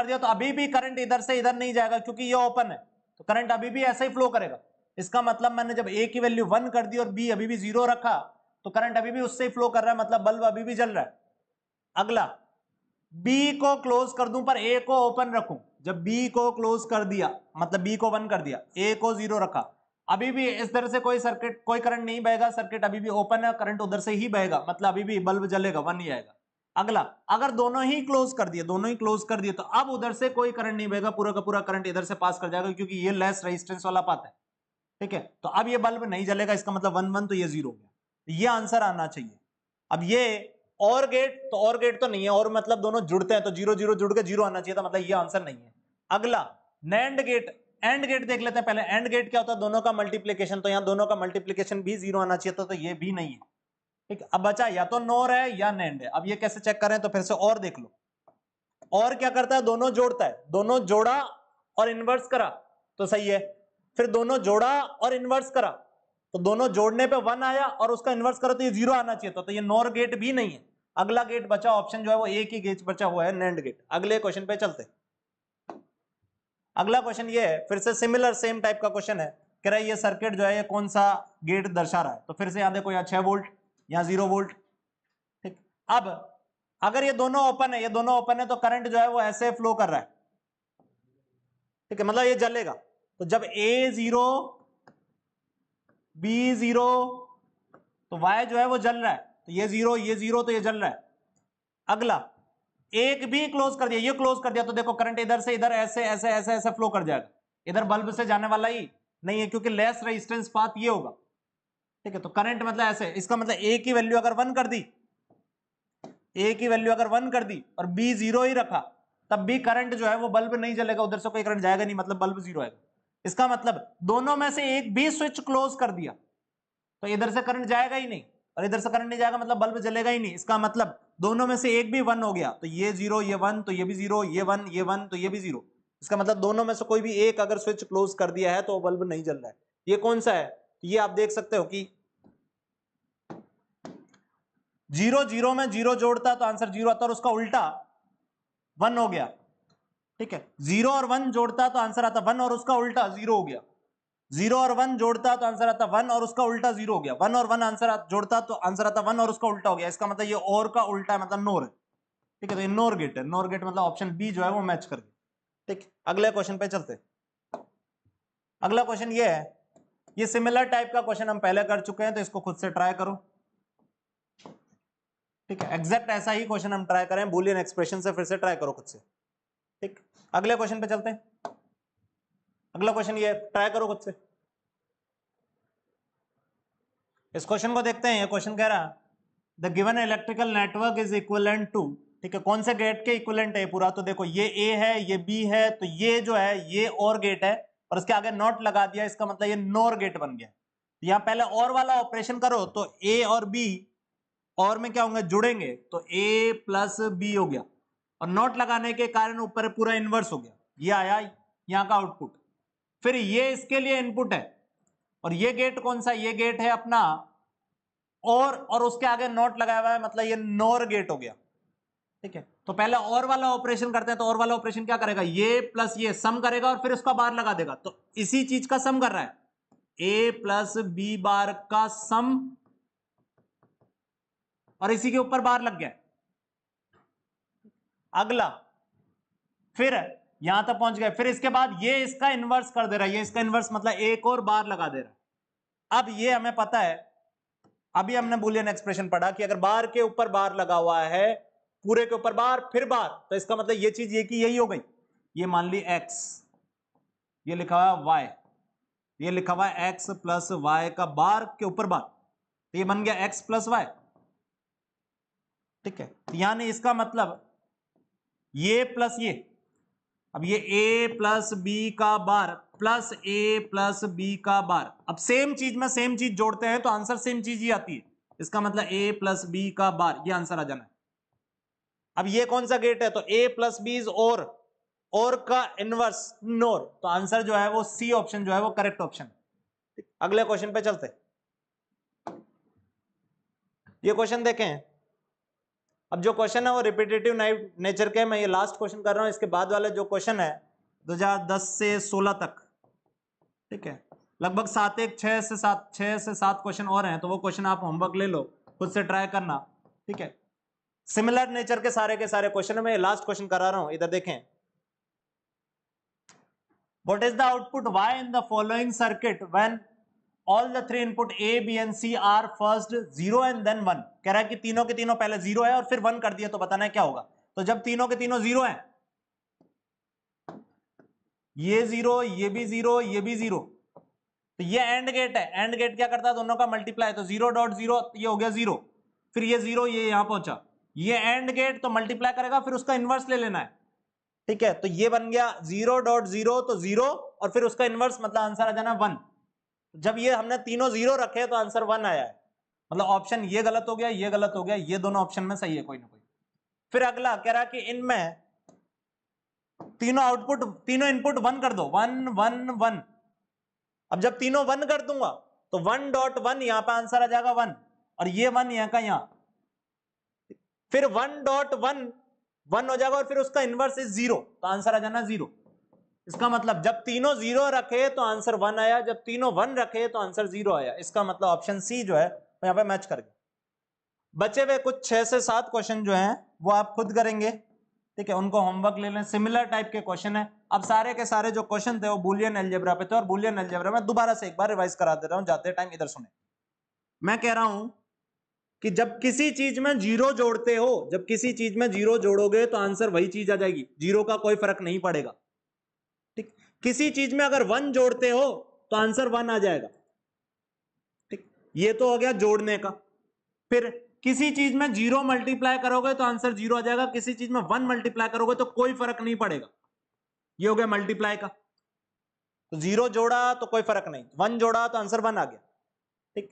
दिया, तो अभी भी करंट इधर से इधर नहीं जाएगा क्योंकि ये ओपन है, तो करंट अभी भी ऐसे ही फ्लो करेगा। इसका मतलब मैंने जब ए की वैल्यू 1 कर दी और बी अभी भी 0 रखा, तो करंट अभी भी उससे ही फ्लो कर रहा है, मतलब बल्ब अभी भी जल रहा है। अगला बी को क्लोज कर दूं पर ए को ओपन रखूं, जब बी को क्लोज कर दिया मतलब बी को 1 कर दिया, ए को 0 रखा, अभी भी इस तरह से कोई करंट नहीं बहेगा, सर्किट अभी भी ओपन है, करंट उधर से ही बहेगा, मतलब अभी भी बल्ब जलेगा, 1 ही आएगा। अगला अगर दोनों ही क्लोज कर दिए, तो अब उधर से कोई करंट नहीं बहेगा, पूरा का पूरा करंट इधर से पास कर जाएगा क्योंकि ये लेस रेजिस्टेंस वाला पाथ है। ठीक है, तो अब ये बल्ब नहीं जलेगा, इसका मतलब 1 1, तो ये 0 हो गया, ये आंसर आना चाहिए। अब ये और गेट तो नहीं है, और मतलब दोनों जुड़ते हैं तो 0 0 जुड़ के 0 आना चाहिए था, मतलब ये आंसर नहीं है। अगला नैंड गेट, एंड गेट देख लेते हैं पहले। एंड गेट क्या होता है, दोनों का मल्टीप्लीकेशन, तो यहाँ दोनों का मल्टीप्लीकेशन भी 0 आना चाहिए था, तो ये भी नहीं है। ठीक, अब बचा या तो नोर है या नैंड है। अब ये कैसे चेक करें, तो फिर से और देख लो। और क्या करता है, दोनों जोड़ता है, दोनों जोड़ा और इन्वर्स करा तो सही है, फिर दोनों जोड़ा और इन्वर्स करा तो दोनों जोड़ने पे 1 आया, और उसका इन्वर्स करो तो ये 0 आना चाहिए था, तो ये नॉर गेट भी नहीं है। अगला गेट बचा ऑप्शन जो है वो एक ही गेट बचा हुआ है, नैंड गेट। अगले क्वेश्चन पे चलते। अगला क्वेश्चन ये है, फिर से सिमिलर सेम टाइप का क्वेश्चन है, कह रहा है ये सर्किट जो है ये कौन सा गेट दर्शा रहा है, तो फिर से यहाँ देखो, यहाँ 6 वोल्ट, यहाँ 0 वोल्ट। ठीक, अब अगर ये दोनों ओपन है, तो करंट जो है वो ऐसे फ्लो कर रहा है। ठीक है, मतलब ये जलेगा, तो जब A 0 B 0 तो Y जो है वो जल रहा है, तो ये 0 तो ये जल रहा है। अगला एक भी क्लोज कर दिया, ये क्लोज कर दिया, तो देखो करंट इधर से इधर ऐसे ऐसे ऐसे ऐसे फ्लो कर जाएगा, इधर बल्ब से जाने वाला ही नहीं है क्योंकि लेस रेजिस्टेंस पाथ ये होगा। ठीक है, तो करंट मतलब ऐसे, इसका मतलब A की वैल्यू अगर 1 कर दी, और B 0 ही रखा, तब भी करंट जो है वो बल्ब नहीं जलेगा, उधर से कोई करंट जाएगा नहीं, मतलब बल्ब 0 आएगा। इसका मतलब दोनों में से एक भी स्विच क्लोज कर दिया तो इधर से करंट जाएगा ही नहीं, और इधर से करंट नहीं जाएगा मतलब बल्ब जलेगा ही नहीं। इसका मतलब दोनों में से एक भी 1 हो गया, तो ये 0 ये 1 तो ये भी 0, ये 1 ये 1 तो ये भी 0। इसका मतलब दोनों में से कोई भी एक अगर स्विच क्लोज कर दिया है तो बल्ब नहीं जल रहा है। ये कौन सा है, ये आप देख सकते हो कि 0 0 में 0 जोड़ता तो आंसर 0 आता, और उसका उल्टा 1 हो गया। ठीक है, 0 और 1 जोड़ता तो आंसर आता 1, और उसका उल्टा 0 हो गया। 0 और 1 जोड़ता तो आंसर आता 1, और उसका उल्टा 0 हो गया। 1 और 1 आंसर जोड़ता तो आंसर आता 1, और उसका उल्टा हो गया। इसका मतलब ये और का उल्टा है, मतलब नोर है। ठीक है, तो ये नोर गेट है। नोर गेट मतलब ऑप्शन बी जो है वो मैच कर गया। ठीक, अगले क्वेश्चन पे चलते। अगला क्वेश्चन ये है, ये सिमिलर टाइप का क्वेश्चन हम पहले कर चुके हैं, तो इसको खुद से ट्राई करो। ठीक है, एग्जैक्ट ऐसा ही क्वेश्चन हम ट्राई करें, बूलियन एक्सप्रेशन से फिर से ट्राई करो खुद से। ठीक, अगले क्वेश्चन पे चलते हैं। अगला क्वेश्चन ये ट्राई करो खुद से। इस क्वेश्चन को देखते हैं। ये क्वेश्चन कह रहा the given electrical network is equivalent to, ठीक है, कौन से गेट के इक्विवेलेंट है पूरा, तो देखो ये ए है, ये बी है, तो ये जो है ये और गेट है, और इसके आगे नॉट लगा दिया, इसका मतलब ये नोर गेट बन गया। यहां पहले और वाला ऑपरेशन करो तो ए और बी और में क्या होंगे, जुड़ेंगे, तो ए प्लस बी हो गया, और नॉट लगाने के कारण ऊपर पूरा इनवर्स हो गया, ये आया यहाँ का आउटपुट। फिर ये इसके लिए इनपुट है, और ये गेट कौन सा, ये गेट है अपना और उसके आगे नॉट लगाया हुआ है, मतलब ये नोर गेट हो गया। ठीक है, तो पहले और वाला ऑपरेशन करते हैं। तो और वाला ऑपरेशन क्या करेगा, ये प्लस ये सम करेगा और फिर उसका बार लगा देगा। तो इसी चीज का सम कर रहा है, ए प्लस बी बार का सम, और इसी के ऊपर बार लग गया। अगला, फिर यहां तक पहुंच गए, फिर इसके बाद ये इसका इनवर्स कर दे रहा है, ये इसका इनवर्स मतलब एक और बार लगा दे रहा है। अब ये हमें पता है, अभी हमने बूलियन एक्सप्रेशन पढ़ा कि अगर बार के ऊपर बार लगा हुआ है, पूरे के ऊपर बार फिर बार, तो इसका मतलब ये चीज ये की यही हो गई। ये मान ली x, ये लिखा हुआ y, ये लिखा हुआ है x प्लस y का बार के ऊपर बार, तो ये बन गया x प्लस y। ठीक है, यानी इसका मतलब ये प्लस ये, अब ये a प्लस बी का बार प्लस a प्लस बी का बार। अब सेम चीज में सेम चीज जोड़ते हैं तो आंसर सेम चीज ही आती है। इसका मतलब a प्लस बी का बार, ये आंसर आ जाना है। अब ये कौन सा गेट है, तो a प्लस बी इज और का इनवर्स नोर, तो आंसर जो है वो सी ऑप्शन जो है वो करेक्ट ऑप्शन। अगले क्वेश्चन पे चलते। ये क्वेश्चन देखें। अब जो क्वेश्चन है वो रिपीटेटिव नेचर के, मैं ये लास्ट क्वेश्चन कर रहा हूं। इसके बाद वाले जो क्वेश्चन है 2010 से 16 तक, ठीक है, लगभग 6 से 7 क्वेश्चन और हैं। तो वो क्वेश्चन आप होमवर्क ले लो, खुद से ट्राई करना। ठीक है, सिमिलर नेचर के सारे क्वेश्चन में लास्ट क्वेश्चन करा रहा हूं, इधर देखें। What is the output y in the following circuit when all the 3 input a b and c are first 0 and then 1। कह रहा है कि तीनों के तीनों पहले 0 है और फिर 1 कर दिया, तो बताना है क्या होगा। तो जब तीनों के तीनों 0 है, ये 0, ये भी 0, ये भी 0, तो ये एंड गेट है। एंड गेट क्या करता है, दोनों का मल्टीप्लाई, तो 0.0 ये हो गया 0, फिर ये 0 ये यहां पहुंचा। ये एंड गेट तो मल्टीप्लाई करेगा, फिर उसका इनवर्स ले लेना है। ठीक है, तो ये बन गया 0.0, तो 0 और फिर उसका इनवर्स, मतलब आंसर आ जाना 1। जब ये हमने तीनों 0 रखे तो आंसर 1 आया है। मतलब ऑप्शन ये गलत हो गया, ये गलत हो गया, ये दोनों ऑप्शन में सही है कोई ना कोई। फिर अगला कह रहा कि इनमें तीनों आउटपुट, तीनों इनपुट 1 कर दो, 1 1 1। अब जब तीनों 1 कर दूंगा तो 1.1 यहां पर आंसर आ जाएगा 1, और ये 1 यहां का यहां, फिर 1.1 1 हो जाएगा और फिर उसका इनवर्स इज 0, तो आंसर आ जाना 0। इसका मतलब जब तीनों 0 रखे तो आंसर 1 आया, जब तीनों 1 रखे तो आंसर 0 आया। इसका मतलब ऑप्शन सी जो है यहां पे मैच कर गया। बचे हुए कुछ 6 से 7 क्वेश्चन जो हैं वो आप खुद करेंगे। ठीक है, उनको होमवर्क ले लें, सिमिलर टाइप के क्वेश्चन है। अब सारे के सारे जो क्वेश्चन थे वो बूलियन अलजेब्रा पे थे, और बूलियन अलजेब्रा में दोबारा से एक बार रिवाइज करा दे रहा हूं, जाते टाइम इधर सुने। मैं कह रहा हूं कि जब किसी चीज में 0 जोड़ते हो, जब किसी चीज में 0 जोड़ोगे तो आंसर वही चीज आ जाएगी, 0 का कोई फर्क नहीं पड़ेगा। ठीक, किसी चीज में अगर 1 जोड़ते हो तो आंसर 1 आ जाएगा। ठीक, ये तो हो गया जोड़ने का। फिर किसी चीज में 0 मल्टीप्लाई करोगे तो आंसर 0 आ जाएगा, किसी चीज में 1 मल्टीप्लाई करोगे तो कोई फर्क नहीं पड़ेगा। ये हो गया मल्टीप्लाई का। तो 0 जोड़ा तो कोई फर्क नहीं, 1 जोड़ा तो आंसर 1 आ गया। ठीक,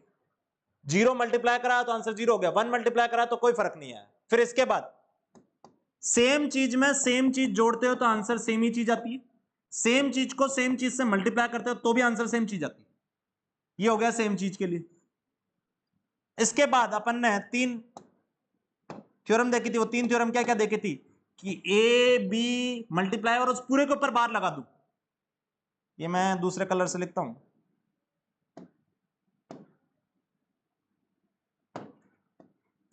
0 मल्टीप्लाई करा तो आंसर 0 हो गया, 1 मल्टीप्लाई करा तो कोई फर्क नहीं आया। फिर इसके बाद सेम चीज में सेम चीज जोड़ते हो तो आंसर सेम ही चीज आती है, सेम चीज को सेम चीज से मल्टीप्लाई करते हो तो भी आंसर सेम चीज आती है। ये हो गया सेम चीज के लिए। इसके बाद अपन ने 3 थ्योरम देखी थी। वो 3 थ्योरम क्या क्या देखी थी कि ए बी मल्टीप्लाई और उस पूरे के ऊपर बार लगा दूं। ये मैं दूसरे कलर से लिखता हूं,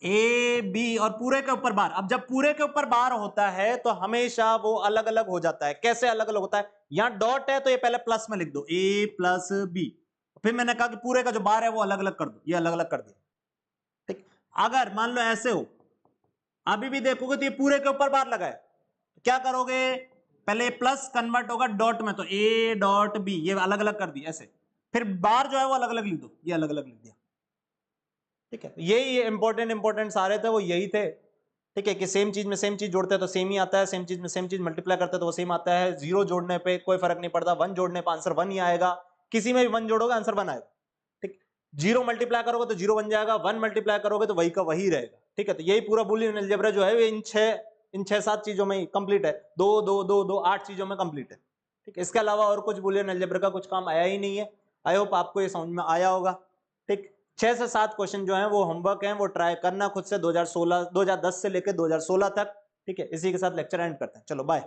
ए बी और पूरे के ऊपर बार। अब जब पूरे के ऊपर बार होता है तो हमेशा वो अलग अलग हो जाता है। कैसे अलग अलग होता है, यहां डॉट है तो ये पहले प्लस में लिख दो, ए प्लस बी। फिर मैंने कहा कि पूरे का जो बार है वो अलग अलग कर दो, ये अलग अलग कर दिया। ठीक, अगर मान लो ऐसे हो, अभी भी देखोगे तो ये पूरे के ऊपर बार लगा है, तो क्या करोगे, पहले प्लस कन्वर्ट होगा डॉट में, तो ए डॉट बी, ये अलग अलग कर दिया ऐसे। फिर बार जो है वो अलग अलग लिख दो, ये अलग अलग लिख दिया। ठीक है, यही इंपॉर्टेंट सारे थे वो यही थे। ठीक है, कि सेम चीज में सेम चीज जोड़ते हैं तो सेम ही आता है, सेम चीज में सेम चीज मल्टीप्लाई करते हैं तो वो सेम आता है। 0 जोड़ने पे कोई फर्क नहीं पड़ता, 1 जोड़ने पे आंसर 1 ही आएगा, किसी में भी 1 जोड़ोगे आंसर 1 आएगा। ठीक, 0 मल्टीप्लाई करोगे तो 0 बन जाएगा, 1 मल्टीप्लाई करोगे तो वही का वही रहेगा। ठीक है, तो यही पूरा बूलियन अलजेब्रा जो है इन 6-7 चीजों में कंप्लीट है, 2 2 2 2 8 चीजों में कंप्लीट है। ठीक है, इसके अलावा और कुछ बूलियन अलजेब्रा का कुछ काम आया ही नहीं है। आई होप आपको ये समझ में आया होगा। ठीक, 6 से 7 क्वेश्चन जो हैं वो होमवर्क हैं, वो ट्राई करना खुद से। 2010 से लेकर 2016 तक ठीक है, इसी के साथ लेक्चर एंड करते हैं, चलो बाय।